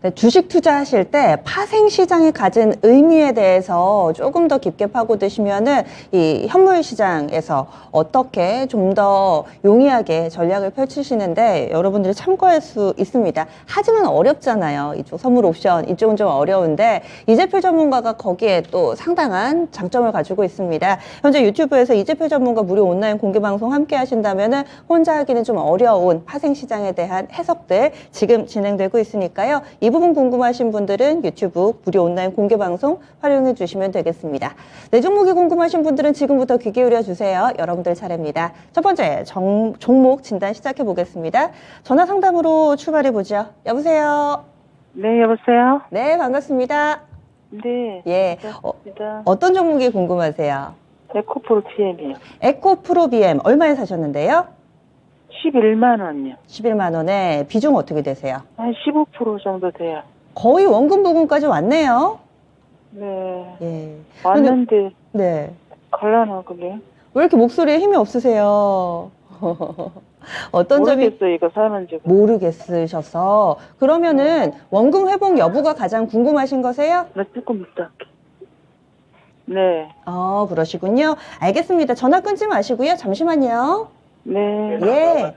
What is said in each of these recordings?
네, 주식 투자하실 때 파생 시장이 가진 의미에 대해서 조금 더 깊게 파고드시면은 이 현물 시장에서 어떻게 좀 더 용이하게 전략을 펼치시는데 여러분들이 참고할 수 있습니다. 하지만 어렵잖아요. 이쪽 선물 옵션 이쪽은 좀 어려운데 이재필 전문가가 거기에 또 상당한 장점을 가지고 있습니다. 현재 유튜브에서 이재필 전문가 무료 온라인 공개 방송 함께 하신다면은 혼자 하기는 좀 어려운 파생 시장에 대한 해석들 지금 진행되고 있으니까요. 이 부분 궁금하신 분들은 유튜브 무료 온라인 공개 방송 활용해 주시면 되겠습니다. 내 종목이 궁금하신 분들은 지금부터 귀 기울여 주세요. 여러분들 차례입니다. 첫 번째 종목 진단 시작해 보겠습니다. 전화 상담으로 출발해 보죠. 여보세요. 네, 여보세요? 네, 반갑습니다. 네. 예. 반갑습니다. 어떤 종목이 궁금하세요? 에코프로 PM이요. 에코프로 BM 얼마에 사셨는데요? 11만 원이요. 11만 원에 비중 어떻게 되세요? 한 15% 정도 돼요. 거의 원금 부분까지 왔네요. 네. 예. 왔는데, 네. 갈라나, 그게? 왜 이렇게 목소리에 힘이 없으세요? 어떤 점이 모르겠어요, 이거 사는지. 모르겠으셔서 그러면은 원금 회복 여부가 가장 궁금하신 거세요? 나 조금 이따 할게. 네. 그러시군요. 알겠습니다. 전화 끊지 마시고요. 잠시만요. 네. 예.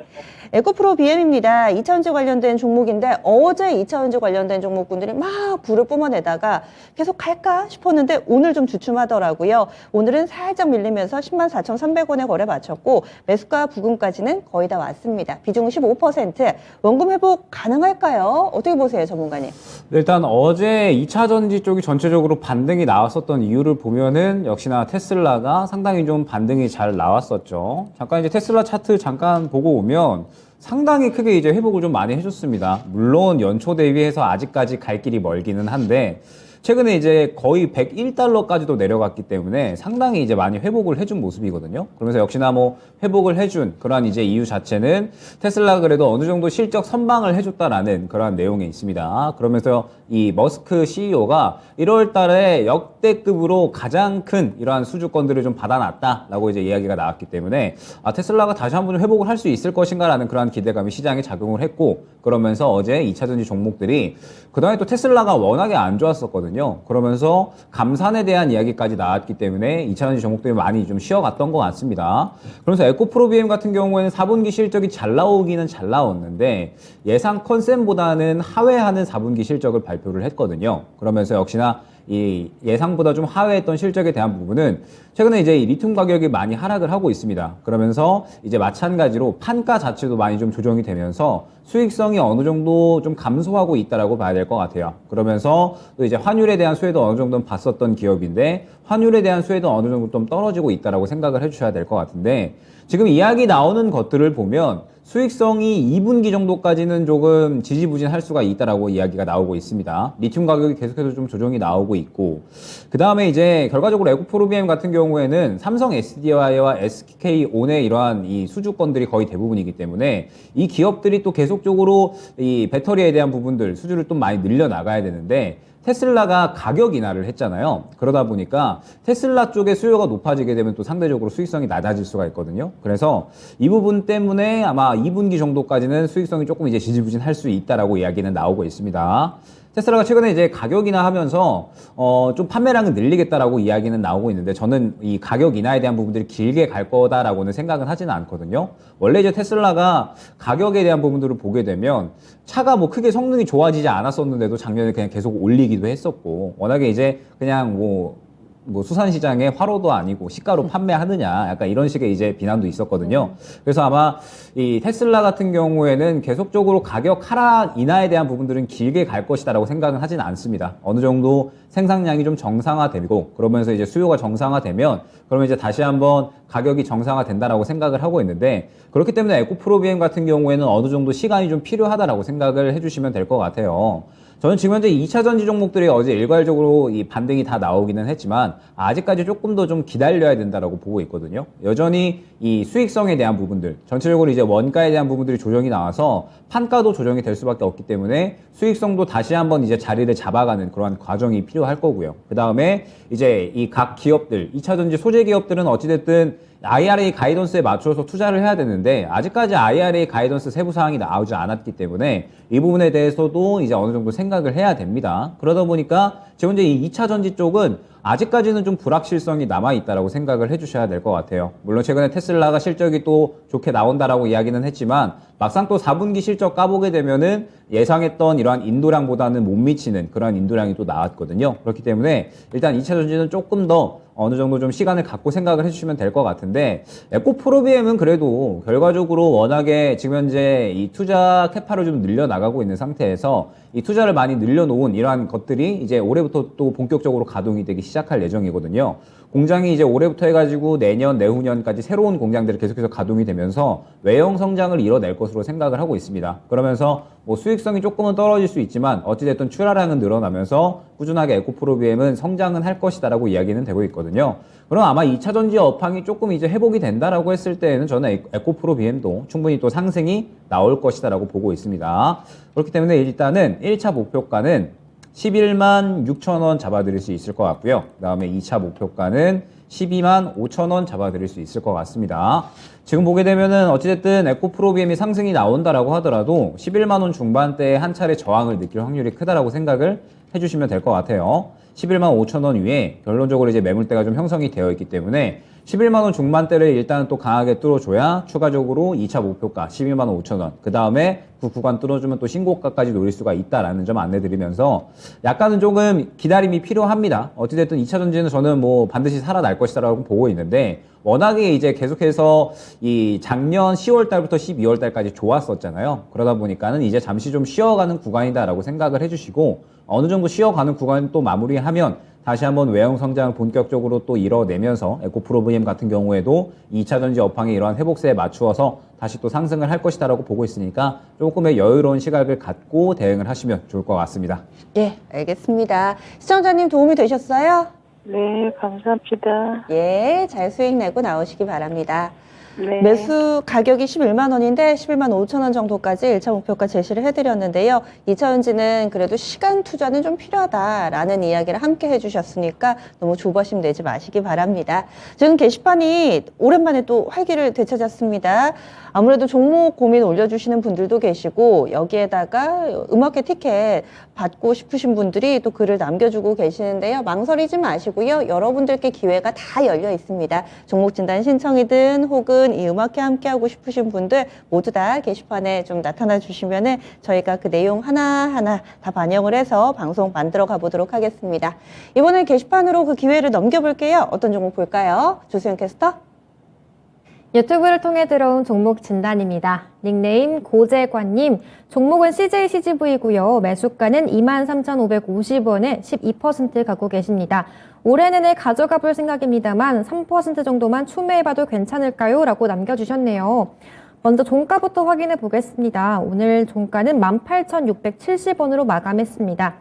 에코프로 BM입니다. 2차전지 관련된 종목인데 어제 2차전지 관련된 종목군들이 막 불을 뿜어내다가 계속 갈까 싶었는데 오늘 좀 주춤하더라고요. 오늘은 살짝 밀리면서 104,300원에 거래 마쳤고 매수가 부근까지는 거의 다 왔습니다. 비중은 15%. 원금 회복 가능할까요? 어떻게 보세요, 전문가님? 네, 일단 어제 2차 전지 쪽이 전체적으로 반등이 나왔었던 이유를 보면은 역시나 테슬라가 상당히 좀 반등이 잘 나왔었죠. 잠깐 이제 테슬라 차트 잠깐 보고 오면 상당히 크게 이제 회복을 좀 많이 해줬습니다. 물론 연초 대비해서 아직까지 갈 길이 멀기는 한데 최근에 이제 거의 101달러까지도 내려갔기 때문에 상당히 이제 많이 회복을 해준 모습이거든요. 그러면서 역시나 뭐 회복을 해준 그러한 이제 이유 자체는 테슬라가 그래도 어느 정도 실적 선방을 해줬다라는 그러한 내용이 있습니다. 그러면서 이 머스크 CEO가 1월 달에 역대급으로 가장 큰 이러한 수주권들을 좀 받아놨다라고 이제 이야기가 나왔기 때문에 테슬라가 다시 한번 회복을 할 수 있을 것인가라는 그러한 기대감이 시장에 작용을 했고 그러면서 어제 2차전지 종목들이 그다음에 또 테슬라가 워낙에 안 좋았었거든요. 그러면서 감산에 대한 이야기까지 나왔기 때문에 2차전지 종목들이 많이 좀 쉬어갔던 것 같습니다. 그러면서 에코프로 BM 같은 경우에는 4분기 실적이 잘 나오기는 잘 나왔는데 예상 컨센보다는 하회하는 4분기 실적을 발표를 했거든요. 그러면서 역시나 이 예상보다 좀 하회했던 실적에 대한 부분은 최근에 이제 이 리튬 가격이 많이 하락을 하고 있습니다. 그러면서 이제 마찬가지로 판가 자체도 많이 좀 조정이 되면서 수익성이 어느 정도 좀 감소하고 있다라고 봐야 될 것 같아요. 그러면서 또 이제 환율에 대한 수혜도 어느 정도는 봤었던 기업인데 환율에 대한 수혜도 어느 정도 좀 떨어지고 있다라고 생각을 해주셔야 될 것 같은데 지금 이야기 나오는 것들을 보면 수익성이 2분기 정도까지는 조금 지지부진할 수가 있다라고 이야기가 나오고 있습니다. 리튬 가격이 계속해서 좀 조정이 나오고 있고 그 다음에 이제 결과적으로 에코프로 BM 같은 경우에는 삼성 SDI와 SK온의 이러한 이 수주권들이 거의 대부분이기 때문에 이 기업들이 또 계속적으로 이 배터리에 대한 부분들 수주를 또 많이 늘려나가야 되는데 테슬라가 가격 인하를 했잖아요. 그러다 보니까 테슬라 쪽의 수요가 높아지게 되면 또 상대적으로 수익성이 낮아질 수가 있거든요. 그래서 이 부분 때문에 아마 2분기 정도까지는 수익성이 조금 이제 지지부진할 수 있다라고 이야기는 나오고 있습니다. 테슬라가 최근에 이제 가격 인하하면서 좀 판매량을 늘리겠다라고 이야기는 나오고 있는데 저는 이 가격 인하에 대한 부분들이 길게 갈 거다라고는 생각은 하지는 않거든요. 원래 이제 테슬라가 가격에 대한 부분들을 보게 되면 차가 뭐 크게 성능이 좋아지지 않았었는데도 작년에 그냥 계속 올리기도 했었고 워낙에 이제 그냥 뭐 수산시장의 화로도 아니고 시가로 판매하느냐 약간 이런 식의 이제 비난도 있었거든요. 그래서 아마 이 테슬라 같은 경우에는 계속적으로 가격 하락 인하에 대한 부분들은 길게 갈 것이다라고 생각은 하지는 않습니다. 어느 정도 생산량이 좀 정상화되고 그러면서 이제 수요가 정상화되면 그러면 이제 다시 한번 가격이 정상화된다라고 생각을 하고 있는데 그렇기 때문에 에코프로 BM 같은 경우에는 어느 정도 시간이 좀 필요하다라고 생각을 해주시면 될 것 같아요. 저는 지금 현재 2차 전지 종목들이 어제 일괄적으로 이 반등이 다 나오기는 했지만 아직까지 조금 더 좀 기다려야 된다라고 보고 있거든요. 여전히 이 수익성에 대한 부분들, 전체적으로 이제 원가에 대한 부분들이 조정이 나와서 판가도 조정이 될 수밖에 없기 때문에 수익성도 다시 한번 이제 자리를 잡아가는 그러한 과정이 필요할 거고요. 그 다음에 이제 이 각 기업들, 2차 전지 소재 기업들은 어찌됐든 IRA 가이던스에 맞춰서 투자를 해야 되는데 아직까지 IRA 가이던스 세부 사항이 나오지 않았기 때문에 이 부분에 대해서도 이제 어느 정도 생각을 해야 됩니다. 그러다 보니까 지금 현재 이 2차 전지 쪽은 아직까지는 좀 불확실성이 남아있다라고 생각을 해주셔야 될 것 같아요. 물론 최근에 테슬라가 실적이 또 좋게 나온다라고 이야기는 했지만 막상 또 4분기 실적 까보게 되면은 예상했던 이러한 인도량보다는 못 미치는 그런 인도량이 또 나왔거든요. 그렇기 때문에 일단 2차 전지는 조금 더 어느 정도 좀 시간을 갖고 생각을 해주시면 될 것 같은데 에코프로비엠은 그래도 결과적으로 워낙에 지금 현재 이 투자 캐파를 좀 늘려나가고 있는 상태에서 이 투자를 많이 늘려놓은 이러한 것들이 이제 올해부터 또 본격적으로 가동이 되기 시작할 예정이거든요. 공장이 이제 올해부터 해가지고 내년, 내후년까지 새로운 공장들이 계속해서 가동이 되면서 외형 성장을 이뤄낼 것으로 생각을 하고 있습니다. 그러면서 뭐 수익성이 조금은 떨어질 수 있지만 어찌됐든 출하량은 늘어나면서 꾸준하게 에코프로비엠은 성장은 할 것이다라고 이야기는 되고 있거든요. 그럼 아마 2차 전지 업황이 조금 이제 회복이 된다라고 했을 때에는 저는 에코프로비엠도 충분히 또 상승이 나올 것이다라고 보고 있습니다. 그렇기 때문에 일단은 1차 목표가는 11만 6천 원 잡아드릴 수 있을 것 같고요. 그 다음에 2차 목표가는 12만 5천 원 잡아드릴 수 있을 것 같습니다. 지금 보게 되면은 어찌됐든 에코프로비엠이 상승이 나온다라고 하더라도 11만 원 중반대에 한 차례 저항을 느낄 확률이 크다라고 생각을 해주시면 될 것 같아요. 11만 5천 원 위에 결론적으로 이제 매물대가 좀 형성이 되어 있기 때문에 11만 원 중반대를 일단 또 강하게 뚫어줘야 추가적으로 2차 목표가 12만 5천 원. 그 다음에 그 구간 뚫어주면 또 신고가까지 노릴 수가 있다라는 점 안내드리면서 약간은 조금 기다림이 필요합니다. 어찌됐든 2차 전지는 저는 뭐 반드시 살아날 것이다라고 보고 있는데 워낙에 이제 계속해서 이 작년 10월 달부터 12월 달까지 좋았었잖아요. 그러다 보니까는 이제 잠시 좀 쉬어가는 구간이다라고 생각을 해주시고 어느 정도 쉬어가는 구간 또 마무리하면 다시 한번 외형 성장을 본격적으로 또 이뤄내면서 에코프로비엠 같은 경우에도 2차 전지 업황의 이러한 회복세에 맞추어서 다시 또 상승을 할 것이다라고 보고 있으니까 조금의 여유로운 시각을 갖고 대응을 하시면 좋을 것 같습니다. 예, 알겠습니다. 시청자님 도움이 되셨어요? 네, 감사합니다. 예, 잘 수익 내고 나오시기 바랍니다. 네. 매수 가격이 11만 원인데 11만 5천 원 정도까지 1차 목표가 제시를 해드렸는데요. 2차 전지는 그래도 시간 투자는 좀 필요하다라는 이야기를 함께 해주셨으니까 너무 조바심 내지 마시기 바랍니다. 지금 게시판이 오랜만에 또 활기를 되찾았습니다. 아무래도 종목 고민 올려주시는 분들도 계시고 여기에다가 음악회 티켓 받고 싶으신 분들이 또 글을 남겨주고 계시는데요. 망설이지 마시고요. 여러분들께 기회가 다 열려 있습니다. 종목 진단 신청이든 혹은 이 음악회 함께 하고 싶으신 분들 모두 다 게시판에 좀 나타나 주시면은 저희가 그 내용 하나하나 다 반영을 해서 방송 만들어 가보도록 하겠습니다. 이번에 게시판으로 그 기회를 넘겨볼게요. 어떤 종목 볼까요? 조수연 캐스터? 유튜브를 통해 들어온 종목 진단입니다. 닉네임 고재관님, 종목은 CJCGV고요. 매수가는 23,550원에 12% 갖고 계십니다. 올해 내내 가져가 볼 생각입니다만 3% 정도만 추매해봐도 괜찮을까요? 라고 남겨주셨네요. 먼저 종가부터 확인해 보겠습니다. 오늘 종가는 18,670원으로 마감했습니다.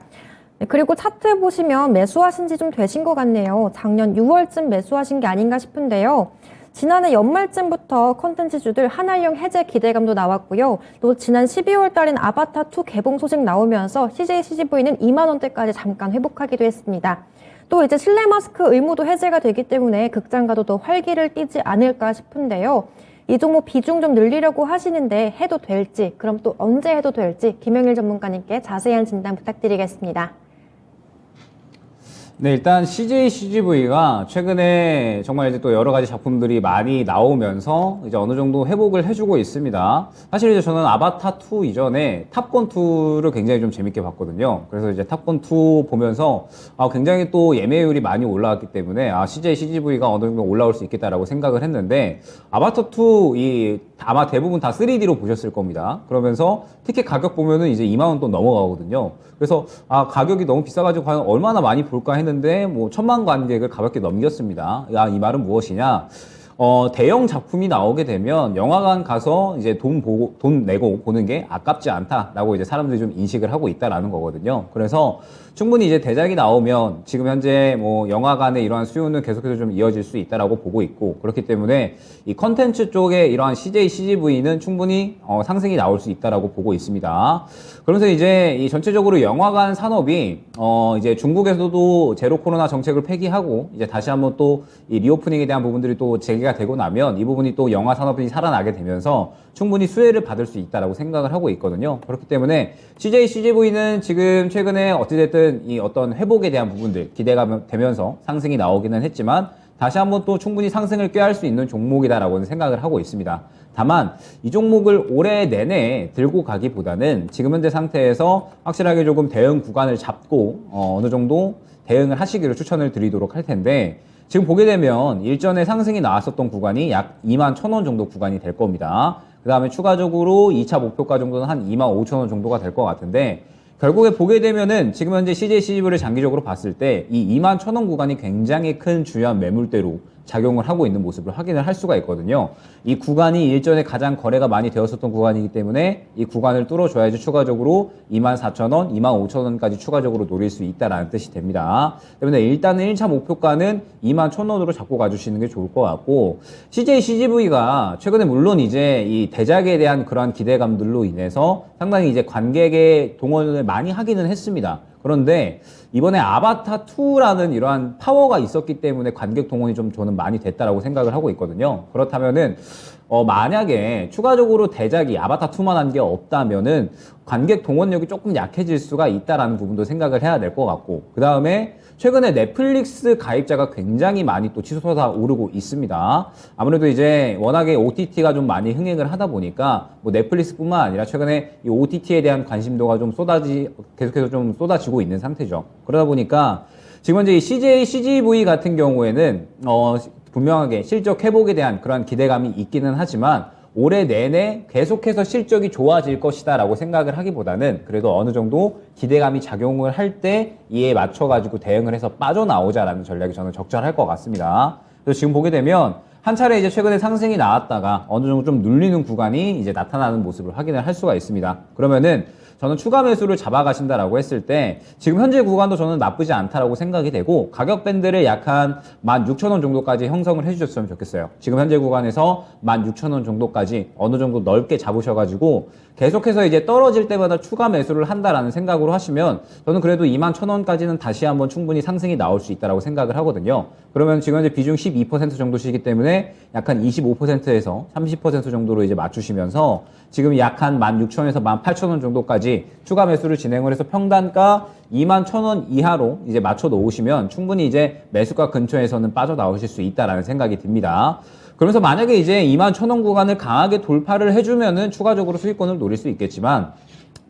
그리고 차트 보시면 매수하신 지 좀 되신 것 같네요. 작년 6월쯤 매수하신 게 아닌가 싶은데요. 지난해 연말쯤부터 컨텐츠주들 하나형 해제 기대감도 나왔고요. 또 지난 12월 달엔 아바타2 개봉 소식 나오면서 CJCGV는 2만 원대까지 잠깐 회복하기도 했습니다. 또 이제 실내 마스크 의무도 해제가 되기 때문에 극장가도 더 활기를 띠지 않을까 싶은데요. 이 종목 비중 좀 늘리려고 하시는데 해도 될지, 그럼 또 언제 해도 될지 김영일 전문가님께 자세한 진단 부탁드리겠습니다. 네, 일단 CJCGV가 최근에 정말 이제 또 여러 가지 작품들이 많이 나오면서 이제 어느 정도 회복을 해주고 있습니다. 사실 이제 저는 아바타2 이전에 탑건2를 굉장히 좀 재밌게 봤거든요. 그래서 이제 탑건2 보면서 굉장히 또 예매율이 많이 올라왔기 때문에 CJCGV가 어느 정도 올라올 수 있겠다라고 생각을 했는데 아바타2 아마 대부분 다 3D로 보셨을 겁니다. 그러면서 티켓 가격 보면은 이제 2만 원 돈 넘어가거든요. 그래서 가격이 너무 비싸가지고 과연 얼마나 많이 볼까 했는데 뭐 1,000만 관객을 가볍게 넘겼습니다. 이 말은 무엇이냐? 대형 작품이 나오게 되면 영화관 가서 이제 돈 내고 보는 게 아깝지 않다라고 이제 사람들이 좀 인식을 하고 있다라는 거거든요. 그래서 충분히 이제 대작이 나오면 지금 현재 뭐 영화관의 이러한 수요는 계속해서 좀 이어질 수 있다라고 보고 있고 그렇기 때문에 이 컨텐츠 쪽에 이러한 CJ, CGV는 충분히 상승이 나올 수 있다라고 보고 있습니다. 그러면서 이제 이 전체적으로 영화관 산업이 이제 중국에서도 제로 코로나 정책을 폐기하고 이제 다시 한번 또 이 리오프닝에 대한 부분들이 또 재개가 전개가 되고 나면 이 부분이 또 영화 산업이 살아나게 되면서 충분히 수혜를 받을 수 있다라고 생각을 하고 있거든요. 그렇기 때문에 CJ CGV는 지금 최근에 어찌됐든 이 어떤 회복에 대한 부분들 기대가 되면서 상승이 나오기는 했지만 다시 한번 또 충분히 상승을 꾀할 수 있는 종목이다라고 생각을 하고 있습니다. 다만 이 종목을 올해 내내 들고 가기보다는 지금 현재 상태에서 확실하게 조금 대응 구간을 잡고 어느 정도 대응을 하시기를 추천을 드리도록 할 텐데 지금 보게 되면 일전에 상승이 나왔었던 구간이 약 21,000원 정도 구간이 될 겁니다. 그 다음에 추가적으로 2차 목표가 정도는 한 25,000원 정도가 될 것 같은데 결국에 보게 되면은 지금 현재 CJ CGV를 장기적으로 봤을 때 이 21,000원 구간이 굉장히 큰 중요한 매물대로 작용을 하고 있는 모습을 확인을 할 수가 있거든요. 이 구간이 일전에 가장 거래가 많이 되었었던 구간이기 때문에 이 구간을 뚫어줘야지 추가적으로 24,000원, 25,000원까지 추가적으로 노릴 수 있다라는 뜻이 됩니다. 때문에 일단은 1차 목표가는 21,000원으로 잡고 가주시는 게 좋을 것 같고 CJ CGV가 최근에 물론 이제 이 대작에 대한 그러한 기대감들로 인해서 상당히 이제 관객의 동원을 많이 하기는 했습니다. 그런데 이번에 아바타2라는 이러한 파워가 있었기 때문에 관객 동원이 좀 저는 많이 됐다라고 생각을 하고 있거든요. 그렇다면은 만약에 추가적으로 대작이 아바타2만 한 게 없다면은 관객 동원력이 조금 약해질 수가 있다라는 부분도 생각을 해야 될 것 같고 그 다음에 최근에 넷플릭스 가입자가 굉장히 많이 또 치솟아 오르고 있습니다. 아무래도 이제 워낙에 OTT가 좀 많이 흥행을 하다 보니까 뭐 넷플릭스뿐만 아니라 최근에 이 OTT에 대한 관심도가 좀 계속해서 좀 쏟아지고 있는 상태죠. 그러다 보니까 지금 현재 이 CJ CGV 같은 경우에는 분명하게 실적 회복에 대한 그런 기대감이 있기는 하지만 올해 내내 계속해서 실적이 좋아질 것이다 라고 생각을 하기보다는 그래도 어느 정도 기대감이 작용을 할 때 이에 맞춰가지고 대응을 해서 빠져나오자라는 전략이 저는 적절할 것 같습니다. 그래서 지금 보게 되면 한 차례 이제 최근에 상승이 나왔다가 어느 정도 좀 눌리는 구간이 이제 나타나는 모습을 확인을 할 수가 있습니다. 그러면은 저는 추가 매수를 잡아가신다라고 했을 때 지금 현재 구간도 저는 나쁘지 않다라고 생각이 되고 가격 밴드를 약 한 16,000원 정도까지 형성을 해주셨으면 좋겠어요. 지금 현재 구간에서 16,000원 정도까지 어느 정도 넓게 잡으셔가지고 계속해서 이제 떨어질 때마다 추가 매수를 한다라는 생각으로 하시면 저는 그래도 21,000원까지는 다시 한번 충분히 상승이 나올 수 있다라고 생각을 하거든요. 그러면 지금 현재 비중 12% 정도시기 때문에 약 한 25%에서 30% 정도로 이제 맞추시면서 지금 약 한 16,000원에서 18,000원 정도까지 추가 매수를 진행을 해서 평단가 21,000원 이하로 이제 맞춰 놓으시면 충분히 이제 매수가 근처에서는 빠져나오실 수 있다라는 생각이 듭니다. 그러면서 만약에 이제 21,000원 구간을 강하게 돌파를 해주면은 추가적으로 수익권을 노릴 수 있겠지만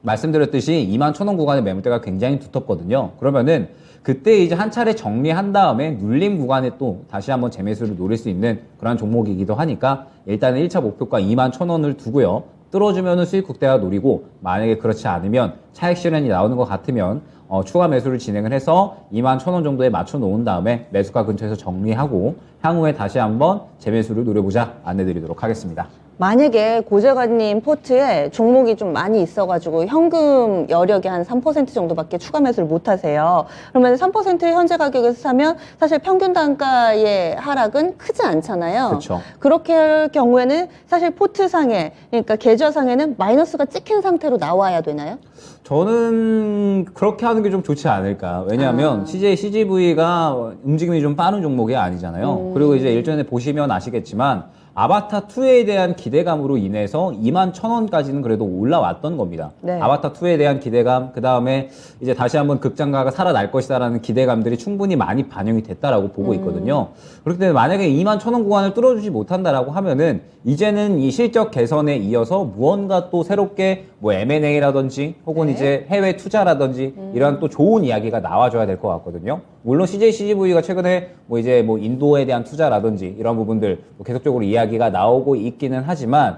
말씀드렸듯이 21,000원 구간의 매물대가 굉장히 두텁거든요. 그러면은 그때 이제 한 차례 정리한 다음에 눌림 구간에 또 다시 한번 재매수를 노릴 수 있는 그런 종목이기도 하니까 일단은 1차 목표가 21,000원을 두고요. 뚫어주면은 수익 극대화 노리고 만약에 그렇지 않으면 차익 실현이 나오는 것 같으면 추가 매수를 진행을 해서 21,000원 정도에 맞춰 놓은 다음에 매수가 근처에서 정리하고 향후에 다시 한번 재매수를 노려보자 안내드리도록 하겠습니다. 만약에 고재관님 포트에 종목이 좀 많이 있어가지고 현금 여력이 한 3% 정도밖에 추가 매수를 못 하세요. 그러면 3% 현재 가격에서 사면 사실 평균 단가의 하락은 크지 않잖아요. 그렇죠. 그렇게 할 경우에는 사실 포트상에, 그러니까 계좌상에는 마이너스가 찍힌 상태로 나와야 되나요? 저는 그렇게 하는 게 좀 좋지 않을까. 왜냐하면 CJ CGV가 움직임이 좀 빠른 종목이 아니잖아요. 그리고 이제 일전에 보시면 아시겠지만 아바타2에 대한 기대감으로 인해서 21,000원까지는 그래도 올라왔던 겁니다. 네. 아바타2에 대한 기대감, 그 다음에 이제 다시 한번 극장가가 살아날 것이다라는 기대감들이 충분히 많이 반영이 됐다라고 보고 있거든요. 그렇기 때문에 만약에 21,000원 구간을 뚫어주지 못한다라고 하면은 이제는 이 실적 개선에 이어서 무언가 또 새롭게 뭐 M&A라든지 혹은 네. 이제 해외 투자라든지 이런 또 좋은 이야기가 나와줘야 될 것 같거든요. 물론 CJ CGV가 최근에 뭐 이제 뭐 인도에 대한 투자라든지 이런 부분들 뭐 계속적으로 이야기가 나오고 있기는 하지만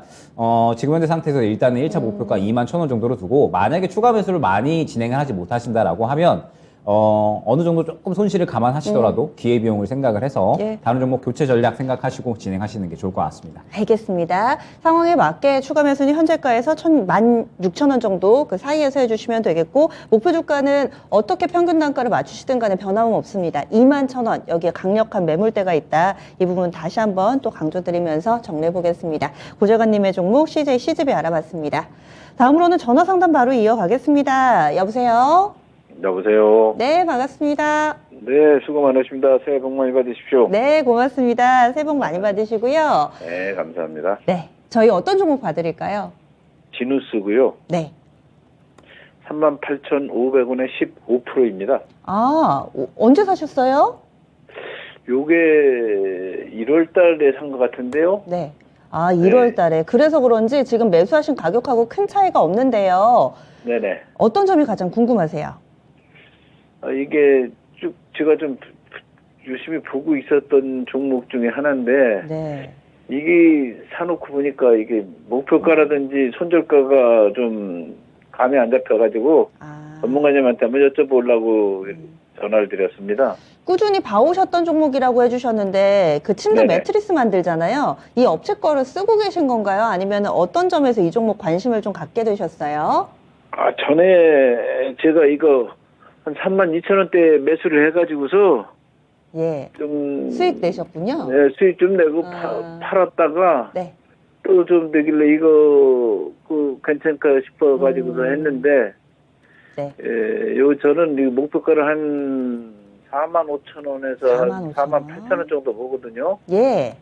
지금 현재 상태에서 일단은 1차 목표가 21,000원 정도로 두고 만약에 추가 매수를 많이 진행을 하지 못하신다라고 하면 어느 정도 조금 손실을 감안하시더라도 기회비용을 생각을 해서 예. 다른 종목 교체 전략 생각하시고 진행하시는 게 좋을 것 같습니다. 알겠습니다. 상황에 맞게 추가 매수는 현재가에서 16,000원 정도 그 사이에서 해주시면 되겠고 목표 주가는 어떻게 평균 단가를 맞추시든 간에 변함은 없습니다. 21,000원 여기에 강력한 매물대가 있다. 이 부분 다시 한번 또 강조드리면서 정리해 보겠습니다. 고재관님의 종목 CJ CGV 알아봤습니다. 다음으로는 전화 상담 바로 이어가겠습니다. 여보세요? 여보세요. 네, 반갑습니다. 네, 수고 많으십니다. 새해 복 많이 받으십시오. 네, 고맙습니다. 새해 복 많이 받으시고요. 네, 감사합니다. 네, 저희 어떤 종목 봐드릴까요? 진우스고요. 네. 38,500원에 15%입니다. 언제 사셨어요? 요게 1월 달에 산 것 같은데요. 네. 1월 달에. 그래서 그런지 지금 매수하신 가격하고 큰 차이가 없는데요. 네네. 어떤 점이 가장 궁금하세요? 이게 쭉 제가 좀 열심히 보고 있었던 종목 중에 하나인데 네. 이게 사놓고 보니까 이게 목표가라든지 손절가가 좀 감이 안 잡혀가지고 전문가님한테 한번 여쭤보려고 전화를 드렸습니다. 꾸준히 봐오셨던 종목이라고 해주셨는데 그 침대 네네. 매트리스 만들잖아요. 이 업체 거를 쓰고 계신 건가요? 아니면 어떤 점에서 이 종목 관심을 좀 갖게 되셨어요? 전에 제가 이거 한 32,000원대 매수를 해가지고서 예. 좀 수익 내셨군요. 네, 수익 좀 내고 팔았다가 네. 또 좀 되길래 이거 괜찮을까 싶어가지고서 했는데 네. 저는 이 목표가를 한 45,000원에서 48,000원 정도 보거든요. 예.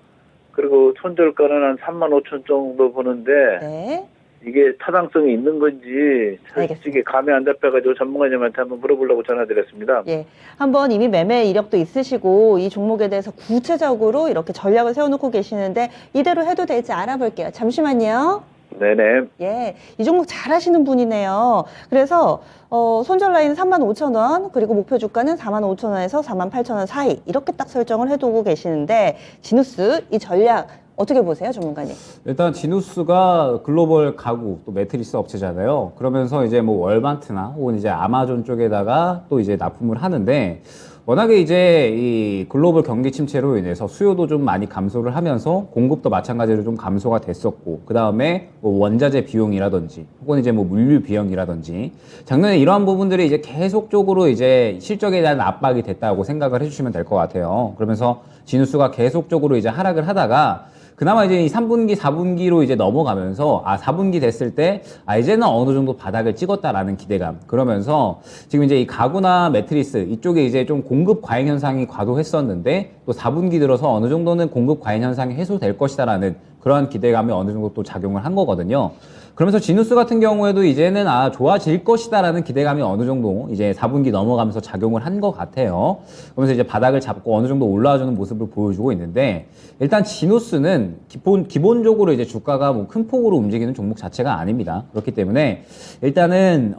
그리고 손절가는 한 35,000원 정도 보는데 네. 이게 타당성이 있는 건지 솔직히 감이 안 잡혀가지고 전문가님한테 한번 물어보려고 전화드렸습니다. 예. 한번 이미 매매 이력도 있으시고 이 종목에 대해서 구체적으로 이렇게 전략을 세워놓고 계시는데 이대로 해도 될지 알아볼게요. 잠시만요. 네네. 예, 이 종목 잘 하시는 분이네요. 그래서 손절 라인은 35,000원, 그리고 목표 주가는 45,000원에서 48,000원 사이 이렇게 딱 설정을 해두고 계시는데 진우스 이 전략 어떻게 보세요, 전문가님? 일단 진우스가 글로벌 가구 또 매트리스 업체잖아요. 그러면서 이제 뭐 월마트나 혹은 이제 아마존 쪽에다가 또 이제 납품을 하는데 워낙에 이제 이 글로벌 경기 침체로 인해서 수요도 좀 많이 감소를 하면서 공급도 마찬가지로 좀 감소가 됐었고, 그 다음에 뭐 원자재 비용이라든지 혹은 이제 뭐 물류 비용이라든지 작년에 이러한 부분들이 이제 계속적으로 이제 실적에 대한 압박이 됐다고 생각을 해주시면 될 것 같아요. 그러면서 진우스가 계속적으로 이제 하락을 하다가 그나마 이제 이 3분기, 4분기로 이제 넘어가면서 4분기 됐을 때 이제는 어느 정도 바닥을 찍었다라는 기대감. 그러면서 지금 이제 이 가구나 매트리스 이쪽에 이제 좀 공급 과잉 현상이 과도했었는데 또 4분기 들어서 어느 정도는 공급 과잉 현상이 해소될 것이다라는 그러한 기대감이 어느 정도 또 작용을 한 거거든요. 그러면서 진우스 같은 경우에도 이제는 좋아질 것이다라는 기대감이 어느 정도 이제 4분기 넘어가면서 작용을 한 것 같아요. 그러면서 이제 바닥을 잡고 어느 정도 올라와주는 모습을 보여주고 있는데, 일단 진우스는 기본적으로 이제 주가가 뭐 큰 폭으로 움직이는 종목 자체가 아닙니다. 그렇기 때문에 일단은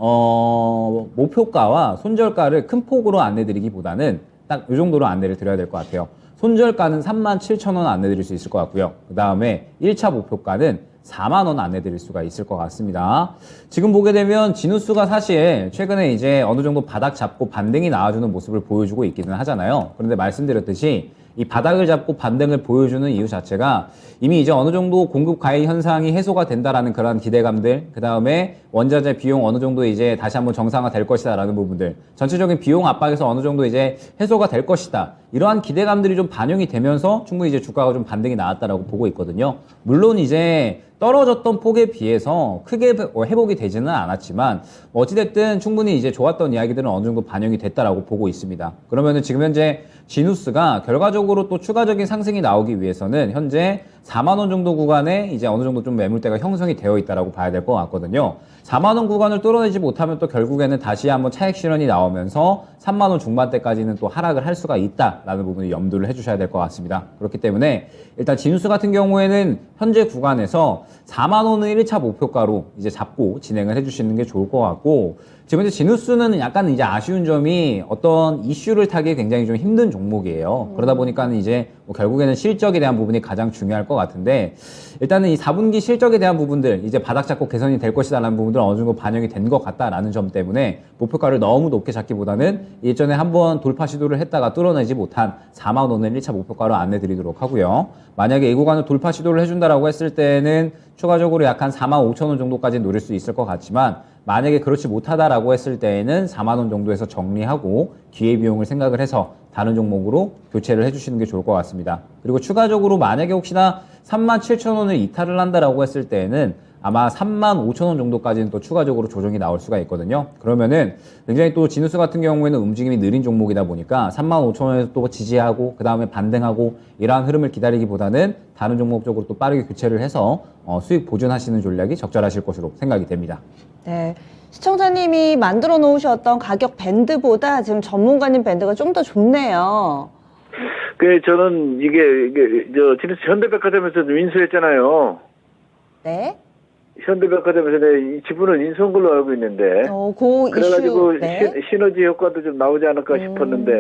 목표가와 손절가를 큰 폭으로 안내드리기보다는 딱 이 정도로 안내를 드려야 될 것 같아요. 손절가는 37,000원 안내드릴 수 있을 것 같고요. 그 다음에 1차 목표가는 4만원 안내드릴 수가 있을 것 같습니다. 지금 보게 되면 진우스가 사실 최근에 이제 어느 정도 바닥 잡고 반등이 나와주는 모습을 보여주고 있기는 하잖아요. 그런데 말씀드렸듯이 이 바닥을 잡고 반등을 보여주는 이유 자체가 이미 이제 어느 정도 공급 과잉 현상이 해소가 된다라는 그런 기대감들, 그 다음에 원자재 비용 어느 정도 이제 다시 한번 정상화 될 것이다라는 부분들, 전체적인 비용 압박에서 어느 정도 이제 해소가 될 것이다. 이러한 기대감들이 좀 반영이 되면서 충분히 이제 주가가 좀 반등이 나왔다라고 보고 있거든요. 물론 이제 떨어졌던 폭에 비해서 크게 회복이 되지는 않았지만 어찌됐든 충분히 이제 좋았던 이야기들은 어느 정도 반영이 됐다라고 보고 있습니다. 그러면은 지금 현재 진우스가 결과적으로 또 추가적인 상승이 나오기 위해서는 현재 4만원 정도 구간에 이제 어느 정도 좀 매물대가 형성이 되어 있다라고 봐야 될 것 같거든요. 4만원 구간을 뚫어내지 못하면 또 결국에는 다시 한번 차익 실현이 나오면서 3만원 중반대까지는 또 하락을 할 수가 있다라는 부분을 염두를 해주셔야 될 것 같습니다. 그렇기 때문에 일단 진우스 같은 경우에는 현재 구간에서 4만원을 1차 목표가로 이제 잡고 진행을 해주시는 게 좋을 것 같고, 지금 이제 진우스는 약간 이제 아쉬운 점이 어떤 이슈를 타기 굉장히 좀 힘든 종목이에요. 그러다 보니까는 이제 뭐 결국에는 실적에 대한 부분이 가장 중요할 것 같은데, 일단은 이 4분기 실적에 대한 부분들, 이제 바닥 잡고 개선이 될 것이다라는 부분들 어느 정도 반영이 된 것 같다라는 점 때문에 목표가를 너무 높게 잡기보다는 예전에 한번 돌파 시도를 했다가 뚫어내지 못한 4만원을 1차 목표가로 안내드리도록 하고요. 만약에 이 구간을 돌파 시도를 해준다라고 했을 때는 추가적으로 약간 45,000원 정도까지 노릴 수 있을 것 같지만, 만약에 그렇지 못하다라고 했을 때에는 4만원 정도에서 정리하고 기회비용을 생각을 해서 다른 종목으로 교체를 해주시는 게 좋을 것 같습니다. 그리고 추가적으로 만약에 혹시나 37,000원을 이탈을 한다라고 했을 때에는 아마 35,000원 정도까지는 또 추가적으로 조정이 나올 수가 있거든요. 그러면은 굉장히 또 지누스 같은 경우에는 움직임이 느린 종목이다 보니까 35,000원에서 또 지지하고 그 다음에 반등하고 이러한 흐름을 기다리기보다는 다른 종목 쪽으로 또 빠르게 교체를 해서 수익 보존하시는 전략이 적절하실 것으로 생각이 됩니다. 네. 시청자님이 만들어 놓으셨던 가격 밴드보다 지금 전문가님 밴드가 좀 더 좋네요. 저는 이게 저 지금 현대백화점에서 인수했잖아요. 네. 현대백화점에서 이 지분을 인수한 걸로 알고 있는데. 그 그래가지고 이슈. 네. 시너지 효과도 좀 나오지 않을까 싶었는데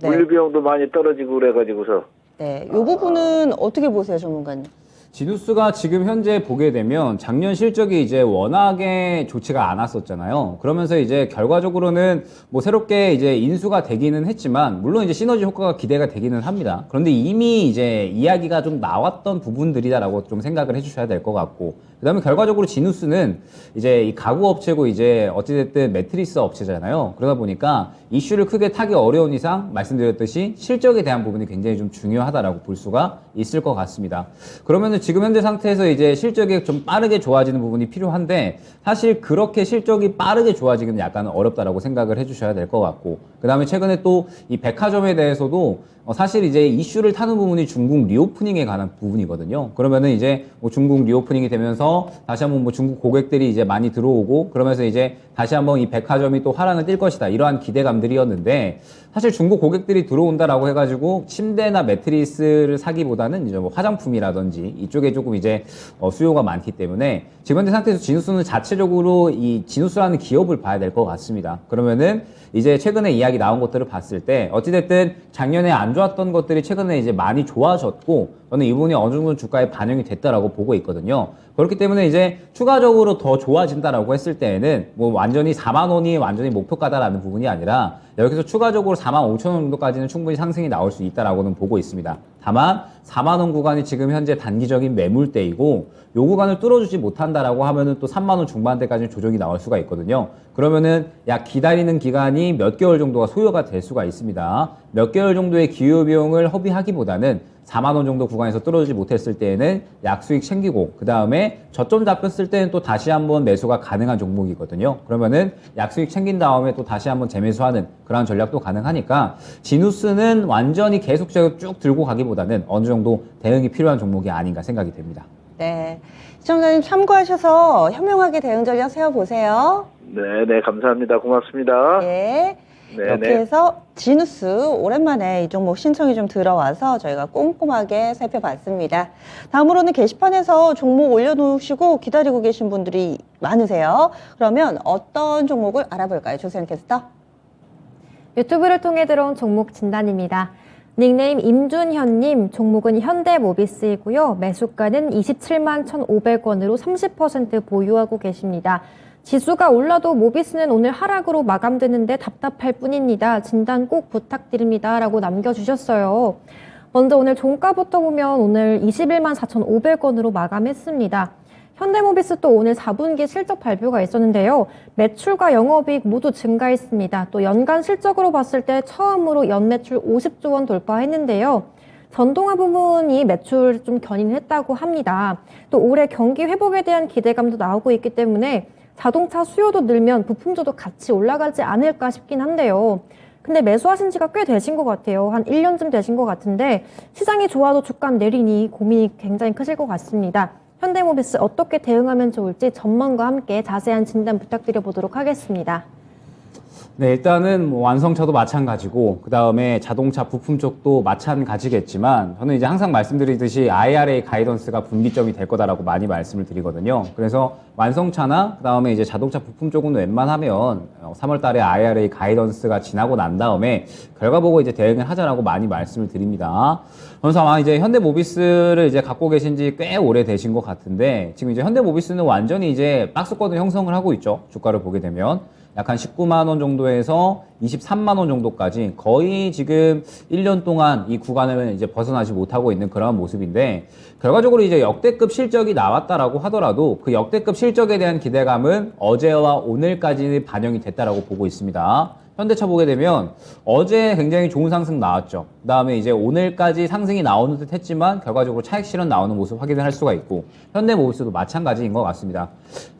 네. 물류 비용도 많이 떨어지고 그래가지고서. 네. 이 부분은 어떻게 보세요, 전문가님? 지누스가 지금 현재 보게 되면 작년 실적이 이제 워낙에 좋지가 않았었잖아요. 그러면서 이제 결과적으로는 뭐 새롭게 이제 인수가 되기는 했지만 물론 이제 시너지 효과가 기대가 되기는 합니다. 그런데 이미 이제 이야기가 좀 나왔던 부분들이다라고 좀 생각을 해주셔야 될 것 같고, 그다음에 결과적으로 지누스는 이제 이 가구 업체고 이제 어찌됐든 매트리스 업체잖아요. 그러다 보니까 이슈를 크게 타기 어려운 이상 말씀드렸듯이 실적에 대한 부분이 굉장히 좀 중요하다라고 볼 수가 있을 것 같습니다. 그러면은 지금 현재 상태에서 이제 실적이 좀 빠르게 좋아지는 부분이 필요한데 사실 그렇게 실적이 빠르게 좋아지기는 약간 어렵다라고 생각을 해주셔야 될 것 같고, 그 다음에 최근에 또 이 백화점에 대해서도 사실 이제 이슈를 타는 부분이 중국 리오프닝에 관한 부분이거든요. 그러면은 이제 뭐 중국 리오프닝이 되면서 다시 한번 뭐 중국 고객들이 이제 많이 들어오고 그러면서 이제 다시 한번 이 백화점이 또 화랑을 띨 것이다, 이러한 기대감들이었는데 사실 중국 고객들이 들어온다라고 해가지고 침대나 매트리스를 사기보다는 이제 뭐 화장품이라든지 이쪽에 조금 이제 수요가 많기 때문에 지금 현재 상태에서 지누스는 자체적으로 이 지누스라는 기업을 봐야 될 것 같습니다. 그러면은 이제 최근에 이야기 나온 것들을 봤을 때 어찌됐든 작년에 안 좋았던 것들이 최근에 이제 많이 좋아졌고 저는 이 부분이 어느 정도 주가에 반영이 됐다라고 보고 있거든요. 그렇기 때문에 이제 추가적으로 더 좋아진다라고 했을 때에는 뭐 완전히 4만 원이 완전히 목표가다라는 부분이 아니라 여기서 추가적으로 4만 5천 원 정도까지는 충분히 상승이 나올 수 있다라고는 보고 있습니다. 다만 4만 원 구간이 지금 현재 단기적인 매물대이고 요 구간을 뚫어주지 못한다라고 하면은 또 3만 원 중반대까지는 조정이 나올 수가 있거든요. 그러면은 약 기다리는 기간이 몇 개월 정도가 소요가 될 수가 있습니다. 몇 개월 정도의 기후 비용을 허비하기보다는 4만 원 정도 구간에서 뚫어주지 못했을 때에는 약수익 챙기고 그 다음에 저점 잡혔을 때는 또 다시 한번 매수가 가능한 종목이거든요. 그러면은 약수익 챙긴 다음에 또 다시 한번 재매수하는 그런 전략도 가능하니까 지누스는 완전히 계속적으로 쭉 들고 가기보다는 어느 정도 대응이 필요한 종목이 아닌가 생각이 됩니다. 네. 시청자님 참고하셔서 현명하게 대응 전략 세워보세요. 네, 감사합니다. 고맙습니다. 예. 네, 이렇게 네. 해서 지누스 오랜만에 이 종목 신청이 좀 들어와서 저희가 꼼꼼하게 살펴봤습니다. 다음으로는 게시판에서 종목 올려놓으시고 기다리고 계신 분들이 많으세요. 그러면 어떤 종목을 알아볼까요? 조세현 캐스터. 유튜브를 통해 들어온 종목 진단입니다. 닉네임 임준현님, 종목은 현대모비스이고요. 매수가는 27만 1,500원으로 30% 보유하고 계십니다. 지수가 올라도 모비스는 오늘 하락으로 마감되는데 답답할 뿐입니다. 진단 꼭 부탁드립니다. 라고 남겨주셨어요. 먼저 오늘 종가부터 보면 오늘 21만 4,500원으로 마감했습니다. 현대모비스 또 오늘 4분기 실적 발표가 있었는데요. 매출과 영업이익 모두 증가했습니다. 또 연간 실적으로 봤을 때 처음으로 연매출 50조 원 돌파했는데요. 전동화 부분이 매출 좀 견인했다고 합니다. 또 올해 경기 회복에 대한 기대감도 나오고 있기 때문에 자동차 수요도 늘면 부품주도 같이 올라가지 않을까 싶긴 한데요. 근데 매수하신 지가 꽤 되신 것 같아요. 한 1년쯤 되신 것 같은데 시장이 좋아도 주가 내리니 고민이 굉장히 크실 것 같습니다. 현대모비스 어떻게 대응하면 좋을지 전망과 함께 자세한 진단 부탁드려 보도록 하겠습니다. 네, 일단은 뭐 완성차도 마찬가지고 그 다음에 자동차 부품 쪽도 마찬가지겠지만 저는 이제 항상 말씀드리듯이 IRA 가이던스가 분기점이 될 거다라고 많이 말씀을 드리거든요. 그래서 완성차나 그 다음에 이제 자동차 부품 쪽은 웬만하면 3월 달에 IRA 가이던스가 지나고 난 다음에 결과 보고 이제 대응을 하자라고 많이 말씀을 드립니다. 그래서 아마 이제 현대모비스를 이제 갖고 계신 지 꽤 오래 되신 것 같은데 지금 이제 현대모비스는 완전히 이제 박스권을 형성을 하고 있죠. 주가를 보게 되면. 약 한 19만 원 정도에서 23만 원 정도까지 거의 지금 1년 동안 이 구간을 이제 벗어나지 못하고 있는 그런 모습인데 결과적으로 이제 역대급 실적이 나왔다라고 하더라도 그 역대급 실적에 대한 기대감은 어제와 오늘까지 반영이 됐다라고 보고 있습니다. 현대차 보게 되면 어제 굉장히 좋은 상승 나왔죠. 그 다음에 이제 오늘까지 상승이 나오는 듯 했지만 결과적으로 차익 실현 나오는 모습 확인을 할 수가 있고 현대모비스도 마찬가지인 것 같습니다.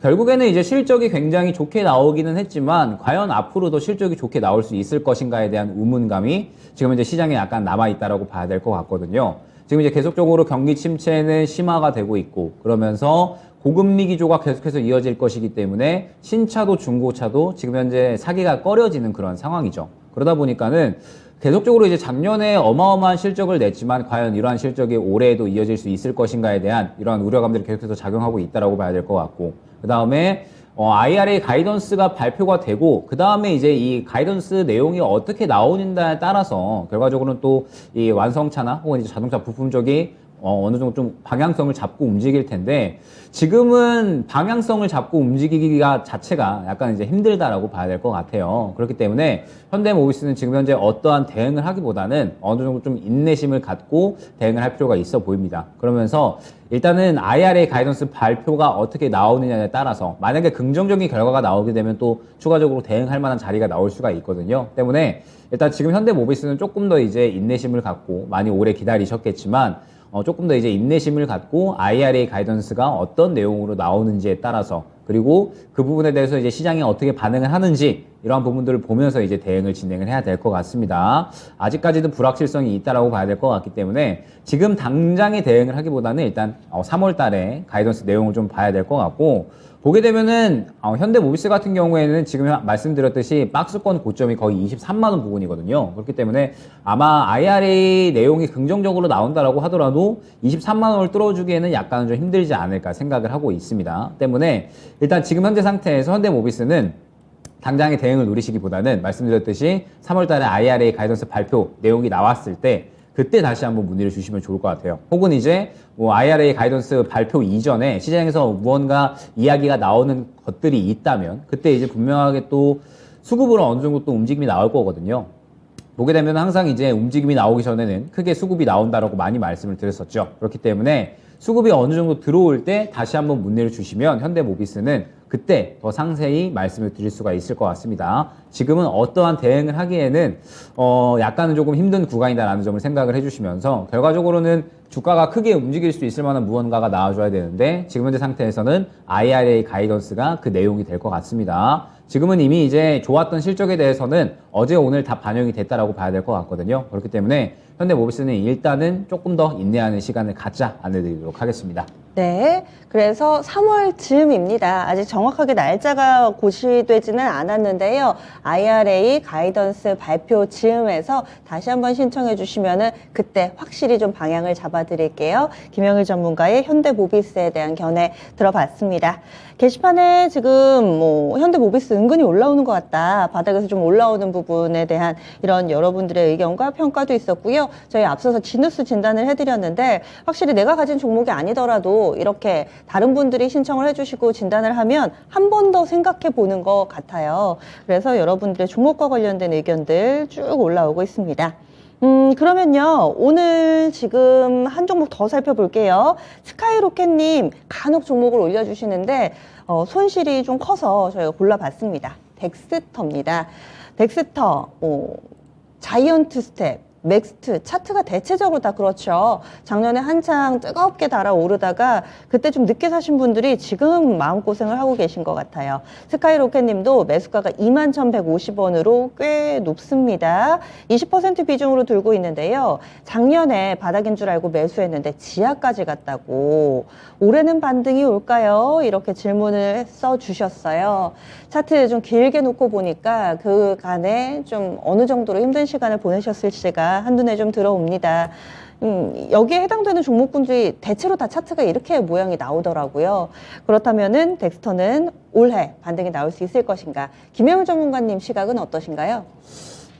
결국에는 이제 실적이 굉장히 좋게 나오기는 했지만 과연 앞으로도 실적이 좋게 나올 수 있을 것인가에 대한 의문감이 지금 이제 시장에 약간 남아있다라고 봐야 될 것 같거든요. 지금 이제 계속적으로 경기 침체는 심화가 되고 있고 그러면서 고금리 기조가 계속해서 이어질 것이기 때문에 신차도 중고차도 지금 현재 사기가 꺼려지는 그런 상황이죠. 그러다 보니까는 계속적으로 이제 작년에 어마어마한 실적을 냈지만 과연 이러한 실적이 올해에도 이어질 수 있을 것인가에 대한 이러한 우려감들이 계속해서 작용하고 있다라고 봐야 될 것 같고 그 다음에 IRA 가이던스가 발표가 되고 그 다음에 이제 이 가이던스 내용이 어떻게 나오는가에 따라서 결과적으로는 또 이 완성차나 혹은 이제 자동차 부품 쪽이 어느 정도 좀 방향성을 잡고 움직일 텐데 지금은 방향성을 잡고 움직이기가 자체가 약간 이제 힘들다라고 봐야 될 것 같아요. 그렇기 때문에 현대모비스는 지금 현재 어떠한 대응을 하기보다는 어느 정도 좀 인내심을 갖고 대응을 할 필요가 있어 보입니다. 그러면서 일단은 IRA 가이던스 발표가 어떻게 나오느냐에 따라서 만약에 긍정적인 결과가 나오게 되면 또 추가적으로 대응할 만한 자리가 나올 수가 있거든요. 때문에 일단 지금 현대모비스는 조금 더 이제 인내심을 갖고 많이 오래 기다리셨겠지만 조금 더 이제 인내심을 갖고 IRA 가이던스가 어떤 내용으로 나오는지에 따라서 그리고 그 부분에 대해서 이제 시장이 어떻게 반응을 하는지 이러한 부분들을 보면서 이제 대응을 진행을 해야 될 것 같습니다. 아직까지도 불확실성이 있다라고 봐야 될 것 같기 때문에 지금 당장의 대응을 하기보다는 일단 3월 달에 가이던스 내용을 좀 봐야 될 것 같고 보게 되면은 현대모비스 같은 경우에는 지금 말씀드렸듯이 박스권 고점이 거의 23만 원 부근이거든요. 그렇기 때문에 아마 IRA 내용이 긍정적으로 나온다라고 하더라도 23만 원을 뚫어주기에는 약간은 좀 힘들지 않을까 생각을 하고 있습니다. 때문에 일단 지금 현재 상태에서 현대모비스는 당장의 대응을 노리시기보다는 말씀드렸듯이 3월 달에 IRA 가이던스 발표 내용이 나왔을 때 그때 다시 한번 문의를 주시면 좋을 것 같아요. 혹은 이제 뭐 IRA 가이던스 발표 이전에 시장에서 무언가 이야기가 나오는 것들이 있다면 그때 이제 분명하게 또 수급으로 어느 정도 또 움직임이 나올 거거든요. 보게 되면 항상 이제 움직임이 나오기 전에는 크게 수급이 나온다라고 많이 말씀을 드렸었죠. 그렇기 때문에 수급이 어느 정도 들어올 때 다시 한번 문의를 주시면 현대모비스는 그때 더 상세히 말씀을 드릴 수가 있을 것 같습니다. 지금은 어떠한 대응을 하기에는 약간은 조금 힘든 구간이다라는 점을 생각을 해주시면서 결과적으로는 주가가 크게 움직일 수 있을 만한 무언가가 나와줘야 되는데 지금 현재 상태에서는 IRA 가이던스가 그 내용이 될 것 같습니다. 지금은 이미 이제 좋았던 실적에 대해서는 어제 오늘 다 반영이 됐다라고 봐야 될 것 같거든요. 그렇기 때문에 현대모비스는 일단은 조금 더 인내하는 시간을 갖자 안내드리도록 하겠습니다. 네, 그래서 3월 즈음입니다. 아직 정확하게 날짜가 고시되지는 않았는데요. IRA 가이던스 발표 즈음에서 다시 한번 신청해 주시면은 그때 확실히 좀 방향을 잡아드릴게요. 김영일 전문가의 현대모비스에 대한 견해 들어봤습니다. 게시판에 지금 뭐 현대모비스 은근히 올라오는 것 같다. 바닥에서 좀 올라오는 부분에 대한 이런 여러분들의 의견과 평가도 있었고요. 저희 앞서서 지누스 진단을 해드렸는데 확실히 내가 가진 종목이 아니더라도 이렇게 다른 분들이 신청을 해주시고 진단을 하면 한 번 더 생각해 보는 것 같아요. 그래서 여러분들의 종목과 관련된 의견들 쭉 올라오고 있습니다. 그러면요, 오늘 지금 한 종목 더 살펴볼게요. 스카이로켓님 간혹 종목을 올려주시는데, 손실이 좀 커서 저희가 골라봤습니다. 덱스터입니다. 덱스터, 자이언트 스텝, 맥스트, 차트가 대체적으로 다 그렇죠. 작년에 한창 뜨겁게 달아오르다가 그때 좀 늦게 사신 분들이 지금 마음고생을 하고 계신 것 같아요. 스카이로켓님도 매수가가 21,150원으로 꽤 높습니다. 20% 비중으로 들고 있는데요. 작년에 바닥인 줄 알고 매수했는데 지하까지 갔다고 올해는 반등이 올까요? 이렇게 질문을 써주셨어요. 차트 좀 길게 놓고 보니까 그간에 좀 어느 정도로 힘든 시간을 보내셨을지가 한눈에 좀 들어옵니다. 여기에 해당되는 종목군들이 대체로 다 차트가 이렇게 모양이 나오더라고요. 그렇다면은 덱스터는 올해 반등이 나올 수 있을 것인가? 김영일 전문가님 시각은 어떠신가요?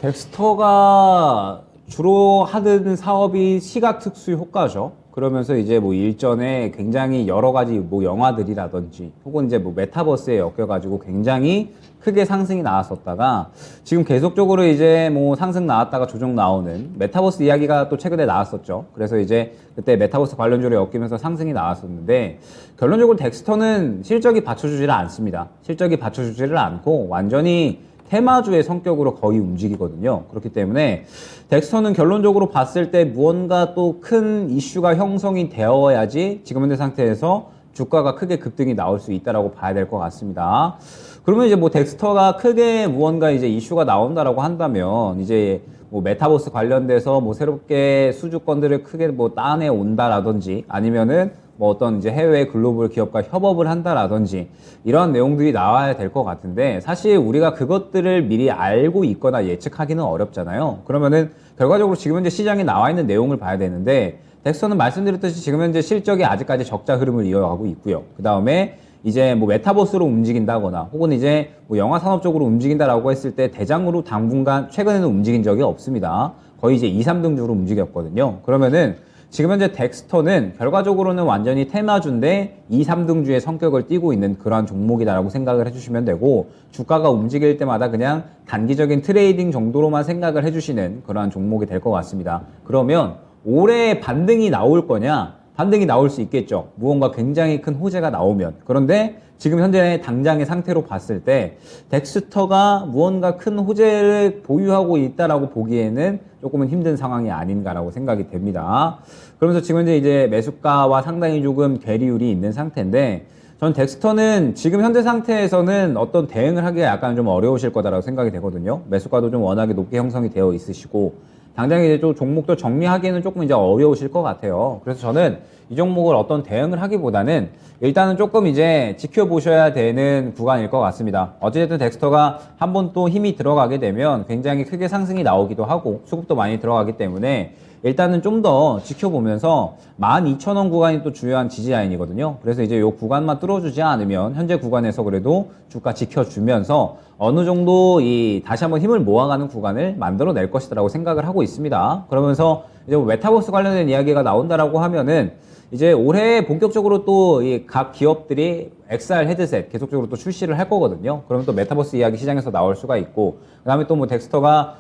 덱스터가 주로 하는 사업이 시각 특수 효과죠. 그러면서 이제 뭐 일전에 굉장히 여러 가지 뭐 영화들이라든지 혹은 이제 뭐 메타버스에 엮여가지고 굉장히 크게 상승이 나왔었다가 지금 계속적으로 이제 뭐 상승 나왔다가 조정 나오는 메타버스 이야기가 또 최근에 나왔었죠. 그래서 이제 그때 메타버스 관련주로 엮이면서 상승이 나왔었는데 결론적으로 덱스터는 실적이 받쳐주지를 않습니다. 실적이 받쳐주지를 않고 완전히 테마주의 성격으로 거의 움직이거든요. 그렇기 때문에 덱스터는 결론적으로 봤을 때 무언가 또 큰 이슈가 형성이 되어야지 지금 현재 상태에서 주가가 크게 급등이 나올 수 있다라고 봐야 될 것 같습니다. 그러면 이제 뭐 덱스터가 크게 무언가 이제 이슈가 나온다라고 한다면 이제 뭐 메타버스 관련돼서 뭐 새롭게 수주권들을 크게 뭐 따내 온다라든지 아니면은 뭐 어떤 이제 해외 글로벌 기업과 협업을 한다라든지 이런 내용들이 나와야 될 것 같은데 사실 우리가 그것들을 미리 알고 있거나 예측하기는 어렵잖아요. 그러면은 결과적으로 지금 현재 시장에 나와 있는 내용을 봐야 되는데 덱스터는 말씀드렸듯이 지금 현재 실적이 아직까지 적자 흐름을 이어가고 있고요. 그 다음에 이제 뭐 메타버스로 움직인다거나 혹은 이제 뭐 영화 산업 쪽으로 움직인다라고 했을 때 대장으로 당분간 최근에는 움직인 적이 없습니다. 거의 이제 2, 3등주로 움직였거든요. 그러면은 지금 현재 덱스터는 결과적으로는 완전히 테마주인데 2, 3등주의 성격을 띠고 있는 그러한 종목이다라고 생각을 해주시면 되고 주가가 움직일 때마다 그냥 단기적인 트레이딩 정도로만 생각을 해주시는 그러한 종목이 될 것 같습니다. 그러면 올해 반등이 나올 거냐? 반등이 나올 수 있겠죠. 무언가 굉장히 큰 호재가 나오면. 그런데 지금 현재 당장의 상태로 봤을 때 덱스터가 무언가 큰 호재를 보유하고 있다라고 보기에는 조금은 힘든 상황이 아닌가라고 생각이 됩니다. 그러면서 지금 현재 이제 매수가와 상당히 조금 괴리율이 있는 상태인데 전 덱스터는 지금 현재 상태에서는 어떤 대응을 하기가 약간 좀 어려우실 거다라고 생각이 되거든요. 매수가도 좀 워낙에 높게 형성이 되어 있으시고 당장 이제 좀 종목도 정리하기에는 조금 이제 어려우실 것 같아요. 그래서 저는 이 종목을 어떤 대응을 하기보다는 일단은 조금 이제 지켜보셔야 되는 구간일 것 같습니다. 어찌됐든 덱스터가 한번 또 힘이 들어가게 되면 굉장히 크게 상승이 나오기도 하고 수급도 많이 들어가기 때문에 일단은 좀 더 지켜보면서 12,000원 구간이 또 중요한 지지라인이거든요. 그래서 이제 이 구간만 뚫어주지 않으면 현재 구간에서 그래도 주가 지켜주면서 어느 정도 다시 한번 힘을 모아가는 구간을 만들어낼 것이라고 생각을 하고 있습니다. 그러면서 이제 뭐 메타버스 관련된 이야기가 나온다라고 하면은 이제 올해 본격적으로 또 각 기업들이 XR 헤드셋 계속적으로 또 출시를 할 거거든요. 그러면 또 메타버스 이야기 시장에서 나올 수가 있고, 그 다음에 또 뭐 덱스터가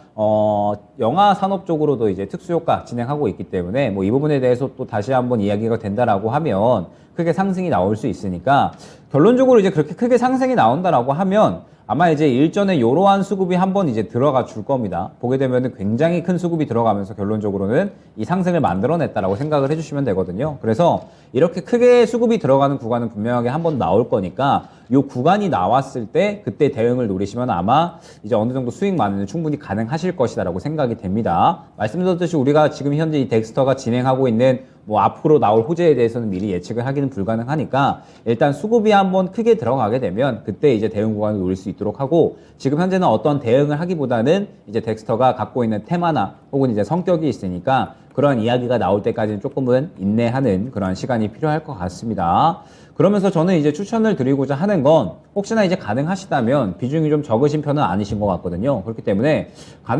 영화 산업 쪽으로도 이제 특수효과 진행하고 있기 때문에 뭐 이 부분에 대해서 또 다시 한번 이야기가 된다라고 하면 크게 상승이 나올 수 있으니까 결론적으로 이제 그렇게 크게 상승이 나온다라고 하면 아마 이제 일전에 이러한 수급이 한번 이제 들어가 줄 겁니다. 보게 되면 굉장히 큰 수급이 들어가면서 결론적으로는 이 상승을 만들어냈다라고 생각을 해주시면 되거든요. 그래서 이렇게 크게 수급이 들어가는 구간은 분명하게 한번 나올 거니까 이 구간이 나왔을 때 그때 대응을 노리시면 아마 이제 어느 정도 수익 만회는 충분히 가능하실 것이다라고 생각이 됩니다. 말씀드렸듯이 우리가 지금 현재 이 덱스터가 진행하고 있는 뭐 앞으로 나올 호재에 대해서는 미리 예측을 하기는 불가능하니까 일단 수급이 한번 크게 들어가게 되면 그때 이제 대응 구간을 노릴 수 있도록 하고 지금 현재는 어떤 대응을 하기보다는 이제 덱스터가 갖고 있는 테마나 혹은 이제 성격이 있으니까 그런 이야기가 나올 때까지는 조금은 인내하는 그런 시간이 필요할 것 같습니다. 그러면서 저는 이제 추천을 드리고자 하는 건 혹시나 이제 가능하시다면 비중이 좀 적으신 편은 아니신 것 같거든요. 그렇기 때문에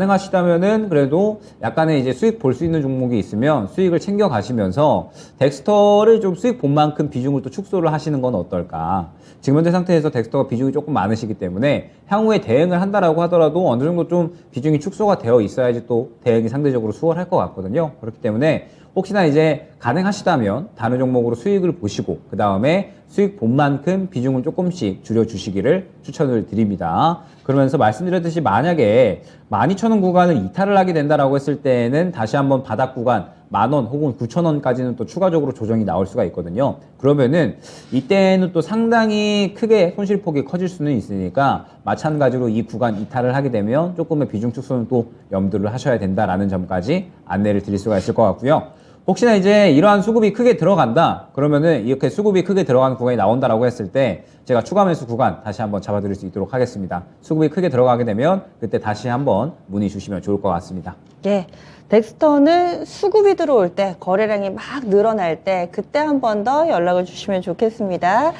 가능하시다면은 그래도 약간의 이제 수익 볼 수 있는 종목이 있으면 수익을 챙겨 가시면서 덱스터를 좀 수익 본 만큼 비중을 또 축소를 하시는 건 어떨까. 지금 현재 상태에서 덱스터가 비중이 조금 많으시기 때문에 향후에 대응을 한다라고 하더라도 어느 정도 좀 비중이 축소가 되어 있어야지 또 대응이 상대적으로 수월할 것 같거든요. 그렇기 때문에 혹시나 이제 가능하시다면 다른 종목으로 수익을 보시고 그 다음에 수익 본 만큼 비중을 조금씩 줄여주시기를 추천을 드립니다. 그러면서 말씀드렸듯이 만약에 12,000원 구간을 이탈을 하게 된다라고 했을 때는 다시 한번 바닥 구간 10,000원 혹은 9,000원까지는 또 추가적으로 조정이 나올 수가 있거든요. 그러면은 이때는 또 상당히 크게 손실폭이 커질 수는 있으니까 마찬가지로 이 구간 이탈을 하게 되면 조금의 비중 축소는 또 염두를 하셔야 된다라는 점까지 안내를 드릴 수가 있을 것 같고요. 혹시나 이제 이러한 수급이 크게 들어간다 그러면은 이렇게 수급이 크게 들어가는 구간이 나온다라고 했을 때 제가 추가 매수 구간 다시 한번 잡아드릴 수 있도록 하겠습니다. 수급이 크게 들어가게 되면 그때 다시 한번 문의 주시면 좋을 것 같습니다. 예. 덱스터는 수급이 들어올 때, 거래량이 막 늘어날 때 그때 한 번 더 연락을 주시면 좋겠습니다.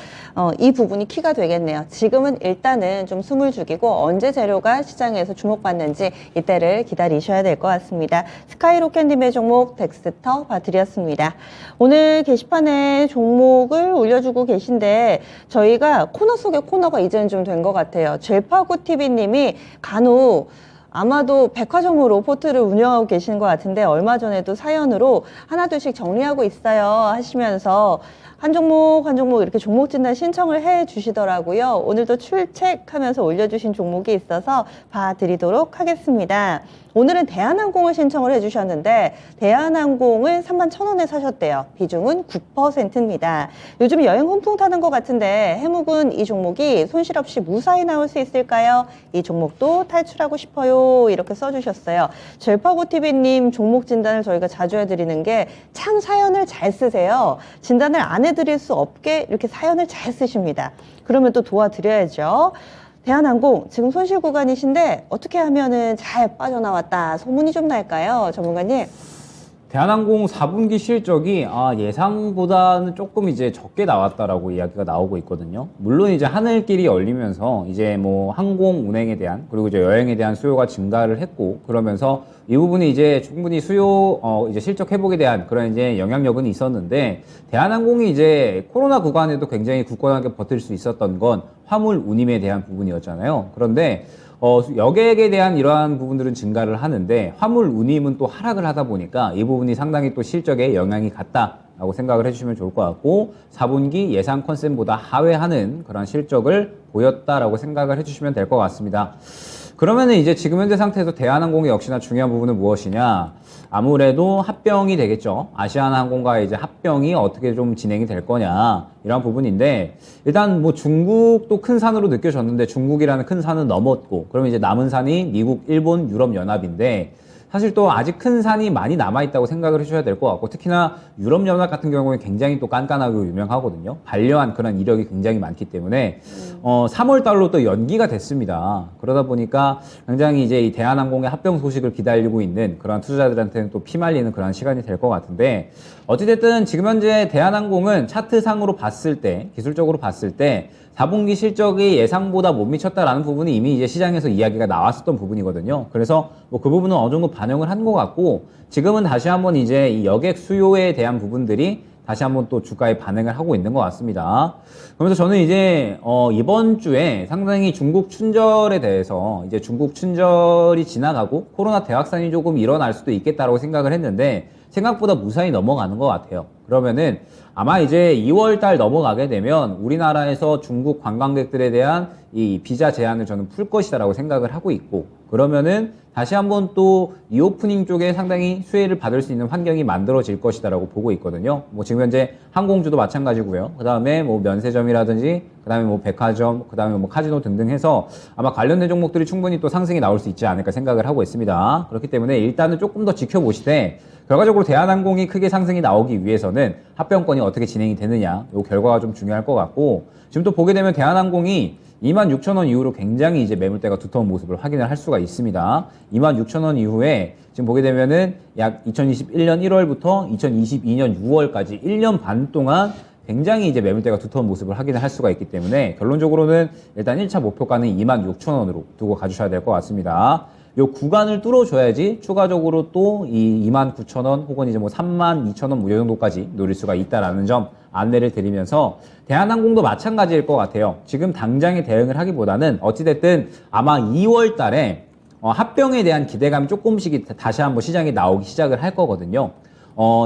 이 부분이 키가 되겠네요. 지금은 일단은 좀 숨을 죽이고 언제 재료가 시장에서 주목받는지 이때를 기다리셔야 될 것 같습니다. 스카이로켓님의 종목 덱스터 봐드렸습니다. 오늘 게시판에 종목을 올려주고 계신데 저희가 코너 속의 코너가 이제는 좀 된 것 같아요. 죄파고TV님이 간혹 아마도 백화점으로 포트를 운영하고 계시는 것 같은데 얼마 전에도 사연으로 하나둘씩 정리하고 있어요 하시면서 한 종목 한 종목 이렇게 종목 진단 신청을 해 주시더라고요. 오늘도 출첵하면서 올려주신 종목이 있어서 봐드리도록 하겠습니다. 오늘은 대한항공을 신청을 해주셨는데 대한항공은 31,000원에 사셨대요. 비중은 9%입니다. 요즘 여행 훈풍 타는 것 같은데 해묵은 이 종목이 손실 없이 무사히 나올 수 있을까요? 이 종목도 탈출하고 싶어요. 이렇게 써주셨어요. 젤파고TV님 종목 진단을 저희가 자주 해드리는 게 참 사연을 잘 쓰세요. 진단을 안 해드릴 수 없게 이렇게 사연을 잘 쓰십니다. 그러면 또 도와드려야죠. 대한항공 지금 손실 구간이신데 어떻게 하면은 잘 빠져나왔다 소문이 좀 날까요? 전문가님. 대한항공 4분기 실적이 예상보다는 조금 이제 적게 나왔다라고 이야기가 나오고 있거든요. 물론 이제 하늘길이 열리면서 이제 뭐 항공 운행에 대한 그리고 이제 여행에 대한 수요가 증가를 했고 그러면서 이 부분이 이제 충분히 이제 실적 회복에 대한 그런 이제 영향력은 있었는데 대한항공이 이제 코로나 구간에도 굉장히 굳건하게 버틸 수 있었던 건 화물 운임에 대한 부분이었잖아요. 그런데 여객에 대한 이러한 부분들은 증가를 하는데 화물 운임은 또 하락을 하다 보니까 이 부분이 상당히 또 실적에 영향이 갔다라고 생각을 해주시면 좋을 것 같고 4분기 예상 컨센보다 하회하는 그런 실적을 보였다라고 생각을 해주시면 될 것 같습니다. 그러면은 이제 지금 현재 상태에서 대한항공의 역시나 중요한 부분은 무엇이냐? 아무래도 합병이 되겠죠. 아시아나항공과의 이제 합병이 어떻게 좀 진행이 될 거냐 이런 부분인데 일단 뭐 중국도 큰 산으로 느껴졌는데 중국이라는 큰 산은 넘었고 그러면 이제 남은 산이 미국, 일본, 유럽 연합인데 사실 또 아직 큰 산이 많이 남아있다고 생각을 해주셔야 될 것 같고 특히나 유럽연합 같은 경우에 굉장히 또 깐깐하고 유명하거든요. 반려한 그런 이력이 굉장히 많기 때문에 3월달로 또 연기가 됐습니다. 그러다 보니까 굉장히 이제 이 대한항공의 합병 소식을 기다리고 있는 그런 투자자들한테는 또 피말리는 그런 시간이 될 것 같은데 어찌됐든 지금 현재 대한항공은 차트상으로 봤을 때 기술적으로 봤을 때 4분기 실적이 예상보다 못 미쳤다라는 부분이 이미 이제 시장에서 이야기가 나왔었던 부분이거든요. 그래서 뭐 그 부분은 어느 정도 반영을 한 것 같고 지금은 다시 한번 이제 이 여객 수요에 대한 부분들이 다시 한번 또 주가에 반응을 하고 있는 것 같습니다. 그러면서 저는 이제 이번 주에 상당히 중국 춘절에 대해서 이제 중국 춘절이 지나가고 코로나 대확산이 조금 일어날 수도 있겠다라고 생각을 했는데 생각보다 무사히 넘어가는 것 같아요. 그러면은 아마 이제 2월 달 넘어가게 되면 우리나라에서 중국 관광객들에 대한 이 비자 제한을 저는 풀 것이다라고 생각을 하고 있고 그러면은 다시 한번 또 리오프닝 쪽에 상당히 수혜를 받을 수 있는 환경이 만들어질 것이다라고 보고 있거든요. 뭐 지금 현재 항공주도 마찬가지고요. 그 다음에 뭐 면세점이라든지 그 다음에 뭐 백화점, 그 다음에 뭐 카지노 등등 해서 아마 관련된 종목들이 충분히 또 상승이 나올 수 있지 않을까 생각을 하고 있습니다. 그렇기 때문에 일단은 조금 더 지켜보시되 결과적으로 대한항공이 크게 상승이 나오기 위해서는 합병권이 어떻게 진행이 되느냐 이 결과가 좀 중요할 것 같고 지금 또 보게 되면 대한항공이 26,000원 이후로 굉장히 이제 매물대가 두터운 모습을 확인을 할 수가 있습니다. 26,000원 이후에 지금 보게 되면은 약 2021년 1월부터 2022년 6월까지 1년 반 동안 굉장히 이제 매물대가 두터운 모습을 확인을 할 수가 있기 때문에 결론적으로는 일단 1차 목표가는 26,000원으로 두고 가주셔야 될 것 같습니다. 요 구간을 뚫어줘야지 추가적으로 또 이 29,000원 혹은 이제 뭐 32,000원 뭐 이 정도까지 노릴 수가 있다라는 점 안내를 드리면서 대한항공도 마찬가지일 것 같아요. 지금 당장에 대응을 하기보다는 어찌됐든 아마 2월 달에 합병에 대한 기대감이 조금씩 다시 한번 시장에 나오기 시작을 할 거거든요.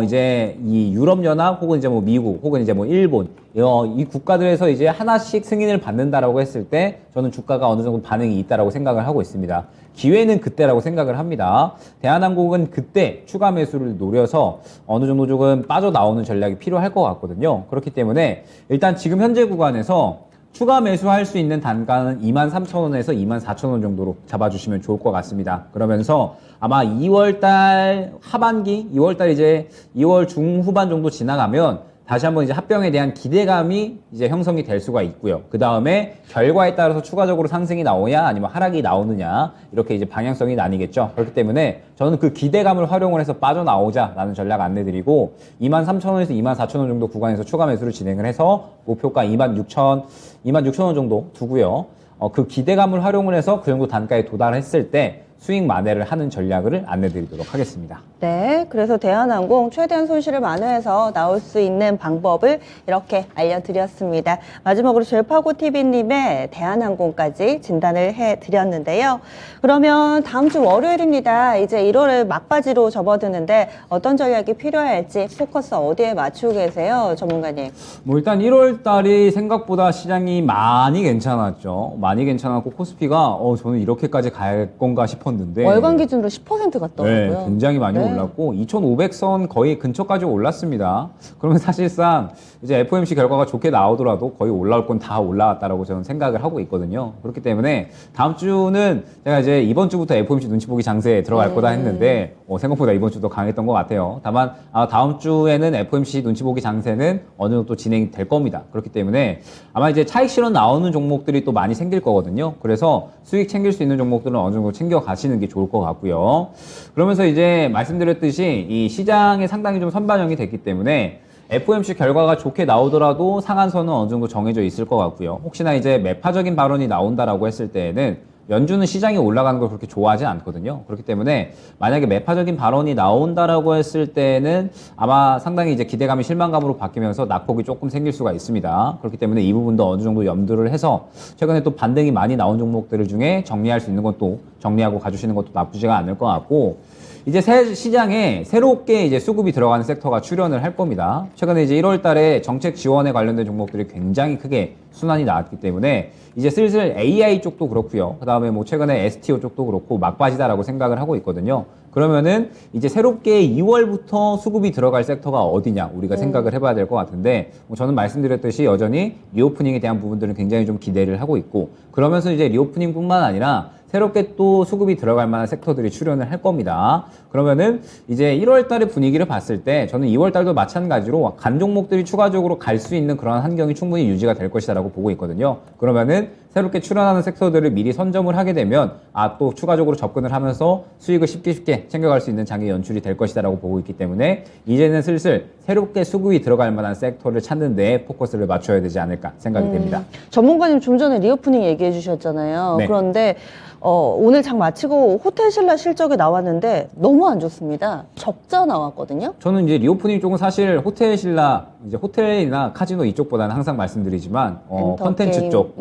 이제 이 유럽연합 혹은 이제 뭐 미국 혹은 이제 뭐 일본 이 국가들에서 이제 하나씩 승인을 받는다라고 했을 때 저는 주가가 어느 정도 반응이 있다라고 생각을 하고 있습니다. 기회는 그때라고 생각을 합니다. 대한항공은 그때 추가 매수를 노려서 어느 정도 조금 빠져나오는 전략이 필요할 것 같거든요. 그렇기 때문에 일단 지금 현재 구간에서 추가 매수할 수 있는 단가는 23,000원에서 24,000원 정도로 잡아주시면 좋을 것 같습니다. 그러면서 아마 2월달 하반기, 2월달 이제 2월 중후반 정도 지나가면 다시 한번 이제 합병에 대한 기대감이 이제 형성이 될 수가 있고요. 그 다음에 결과에 따라서 추가적으로 상승이 나오냐 아니면 하락이 나오느냐 이렇게 이제 방향성이 나뉘겠죠. 그렇기 때문에 저는 그 기대감을 활용을 해서 빠져나오자라는 전략 안내드리고 23,000원에서 24,000원 정도 구간에서 추가 매수를 진행을 해서 목표가 26,000원 정도 두고요. 그 기대감을 활용을 해서 그 정도 단가에 도달했을 때 수익 만회를 하는 전략을 안내드리도록 하겠습니다. 네, 그래서 대한항공 최대한 손실을 만회해서 나올 수 있는 방법을 이렇게 알려드렸습니다. 마지막으로 젤파고TV님의 대한항공까지 진단을 해드렸는데요. 그러면 다음 주 월요일입니다. 이제 1월을 막바지로 접어드는데 어떤 전략이 필요할지 포커스 어디에 맞추고 계세요, 전문가님? 뭐 일단 1월 달이 생각보다 시장이 많이 괜찮았죠. 많이 괜찮았고 코스피가 저는 이렇게까지 갈 건가 싶었는데 월간 기준으로 10% 갔더라고요. 네, 굉장히 많이 네. 올랐고 2,500선 거의 근처까지 올랐습니다. 그러면 사실상 이제 FOMC 결과가 좋게 나오더라도 거의 올라올 건 다 올라왔다라고 저는 생각을 하고 있거든요. 그렇기 때문에 다음 주는 제가 이제 이번 주부터 FOMC 눈치 보기 장세에 들어갈 거다 했는데 생각보다 이번 주도 강했던 것 같아요. 다만 다음 주에는 FOMC 눈치 보기 장세는 어느 정도 진행이 될 겁니다. 그렇기 때문에 아마 이제 차익 실현 나오는 종목들이 또 많이 생길 거거든요. 그래서 수익 챙길 수 있는 종목들은 어느 정도 챙겨 가시는 게 좋을 것 같고요. 그러면서 이제 말씀드렸듯이 이 시장에 상당히 좀 선반영이 됐기 때문에 FOMC 결과가 좋게 나오더라도 상한선은 어느 정도 정해져 있을 것 같고요. 혹시나 이제 매파적인 발언이 나온다라고 했을 때에는 연준은 시장이 올라가는 걸 그렇게 좋아하지 않거든요. 그렇기 때문에 만약에 매파적인 발언이 나온다라고 했을 때는 아마 상당히 이제 기대감이 실망감으로 바뀌면서 낙폭이 조금 생길 수가 있습니다. 그렇기 때문에 이 부분도 어느 정도 염두를 해서 최근에 또 반등이 많이 나온 종목들 중에 정리할 수 있는 것도 정리하고 가주시는 것도 나쁘지가 않을 것 같고, 이제 시장에 새롭게 이제 수급이 들어가는 섹터가 출현을 할 겁니다. 최근에 이제 1월 달에 정책 지원에 관련된 종목들이 굉장히 크게 순환이 나왔기 때문에 이제 슬슬 AI 쪽도 그렇고요. 그 다음에 뭐 최근에 STO 쪽도 그렇고 막바지다라고 생각을 하고 있거든요. 그러면은 이제 새롭게 2월부터 수급이 들어갈 섹터가 어디냐 우리가 생각을 해봐야 될 것 같은데, 뭐 저는 말씀드렸듯이 여전히 리오프닝에 대한 부분들은 굉장히 좀 기대를 하고 있고, 그러면서 이제 리오프닝뿐만 아니라 새롭게 또 수급이 들어갈 만한 섹터들이 출현을 할 겁니다. 그러면은 이제 1월 달의 분위기를 봤을 때 저는 2월 달도 마찬가지로 간 종목들이 추가적으로 갈 수 있는 그런 환경이 충분히 유지가 될 것이다라고 보고 있거든요. 그러면은 새롭게 출현하는 섹터들을 미리 선점을 하게 되면 또 추가적으로 접근을 하면서 수익을 쉽게 챙겨갈 수 있는 장이 연출이 될 것이다라고 보고 있기 때문에 이제는 슬슬 새롭게 수급이 들어갈 만한 섹터를 찾는 데 포커스를 맞춰야 되지 않을까 생각이 됩니다. 전문가님 좀 전에 리오프닝 얘기해 주셨잖아요. 네. 그런데 오늘 장 마치고 호텔신라 실적이 나왔는데 너무 안 좋습니다. 적자 나왔거든요. 저는 이제 리오프닝 쪽은 사실 호텔 신라, 이제 호텔이나 카지노 이쪽보다는 항상 말씀드리지만, 컨텐츠 게임. 쪽,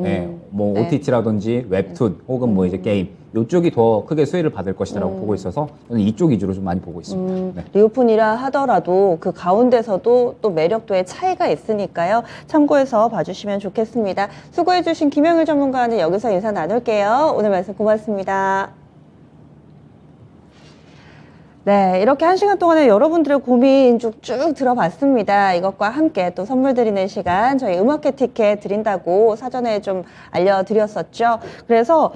뭐 네. OTT라든지 웹툰 혹은 뭐 이제 게임, 이쪽이 더 크게 수혜를 받을 것이라고 보고 있어서 저는 이쪽 위주로 좀 많이 보고 있습니다. 네. 리오픈이라 하더라도 그 가운데서도 또 매력도의 차이가 있으니까요. 참고해서 봐주시면 좋겠습니다. 수고해주신 김영일 전문가는 여기서 인사 나눌게요. 오늘 말씀 고맙습니다. 네, 이렇게 1시간 동안에 여러분들의 고민 쭉쭉 들어봤습니다. 이것과 함께 또 선물 드리는 시간, 저희 음악회 티켓 드린다고 사전에 좀 알려드렸었죠. 그래서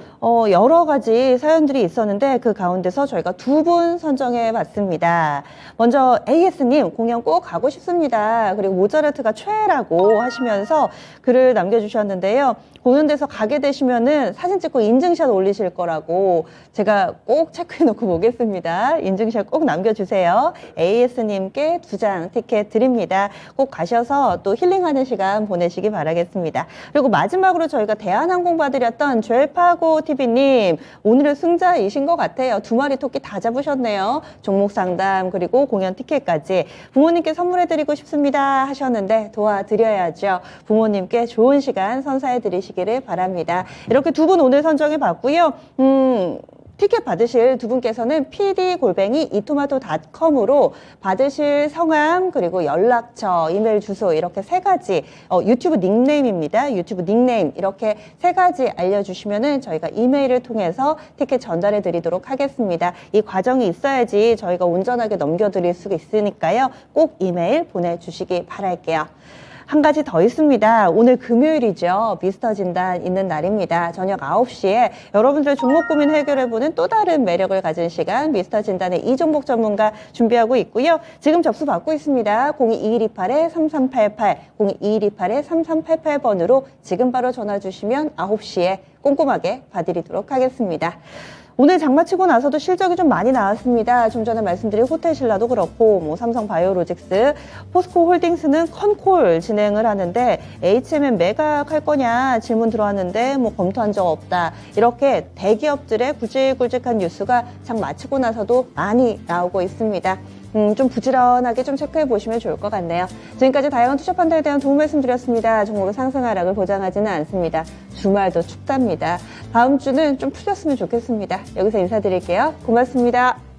여러 가지 사연들이 있었는데 그 가운데서 저희가 2분 선정해 봤습니다. 먼저 AS님, 공연 꼭 가고 싶습니다. 그리고 모차르트가 최애라고 하시면서 글을 남겨주셨는데요. 공연돼서 가게 되시면은 사진 찍고 인증샷 올리실 거라고 제가 꼭 체크해 놓고 보겠습니다. 인증샷 꼭 남겨주세요. AS님께 2장 티켓 드립니다. 꼭 가셔서 또 힐링하는 시간 보내시기 바라겠습니다. 그리고 마지막으로 저희가 대한항공 봐드렸던 젤파고TV님, 오늘의 승자이신 것 같아요. 2마리 토끼 다 잡으셨네요. 종목 상담 그리고 공연 티켓까지 부모님께 선물해드리고 싶습니다 하셨는데 도와드려야죠. 부모님께 좋은 시간 선사해드리시기를 바랍니다. 이렇게 2분 오늘 선정해봤고요. 티켓 받으실 2분께서는 pd@이토마토.com으로 받으실 성함 그리고 연락처, 이메일 주소 이렇게 3가지, 유튜브 닉네임입니다. 유튜브 닉네임 이렇게 3가지 알려주시면은 저희가 이메일을 통해서 티켓 전달해 드리도록 하겠습니다. 이 과정이 있어야지 저희가 온전하게 넘겨드릴 수가 있으니까요. 꼭 이메일 보내주시기 바랄게요. 한 가지 더 있습니다. 오늘 금요일이죠. 미스터 진단 있는 날입니다. 저녁 9시에 여러분들의 종목 고민 해결해보는 또 다른 매력을 가진 시간, 미스터 진단의 이종복 전문가 준비하고 있고요. 지금 접수 받고 있습니다. 022128-3388, 022128-3388번으로 지금 바로 전화 주시면 9시에 꼼꼼하게 봐드리도록 하겠습니다. 오늘 장마 치고 나서도 실적이 좀 많이 나왔습니다. 좀 전에 말씀드린 호텔신라도 그렇고 뭐 삼성바이오로직스, 포스코홀딩스는 컨콜 진행을 하는데 HMM 매각할 거냐 질문 들어왔는데 뭐 검토한 적 없다. 이렇게 대기업들의 굵직굵직한 뉴스가 장 마치고 나서도 많이 나오고 있습니다. 좀 부지런하게 좀 체크해 보시면 좋을 것 같네요. 지금까지 다양한 투자 판단에 대한 도움 말씀드렸습니다. 종목의 상승 하락을 보장하지는 않습니다. 주말도 춥답니다. 다음 주는 좀 풀렸으면 좋겠습니다. 여기서 인사드릴게요. 고맙습니다.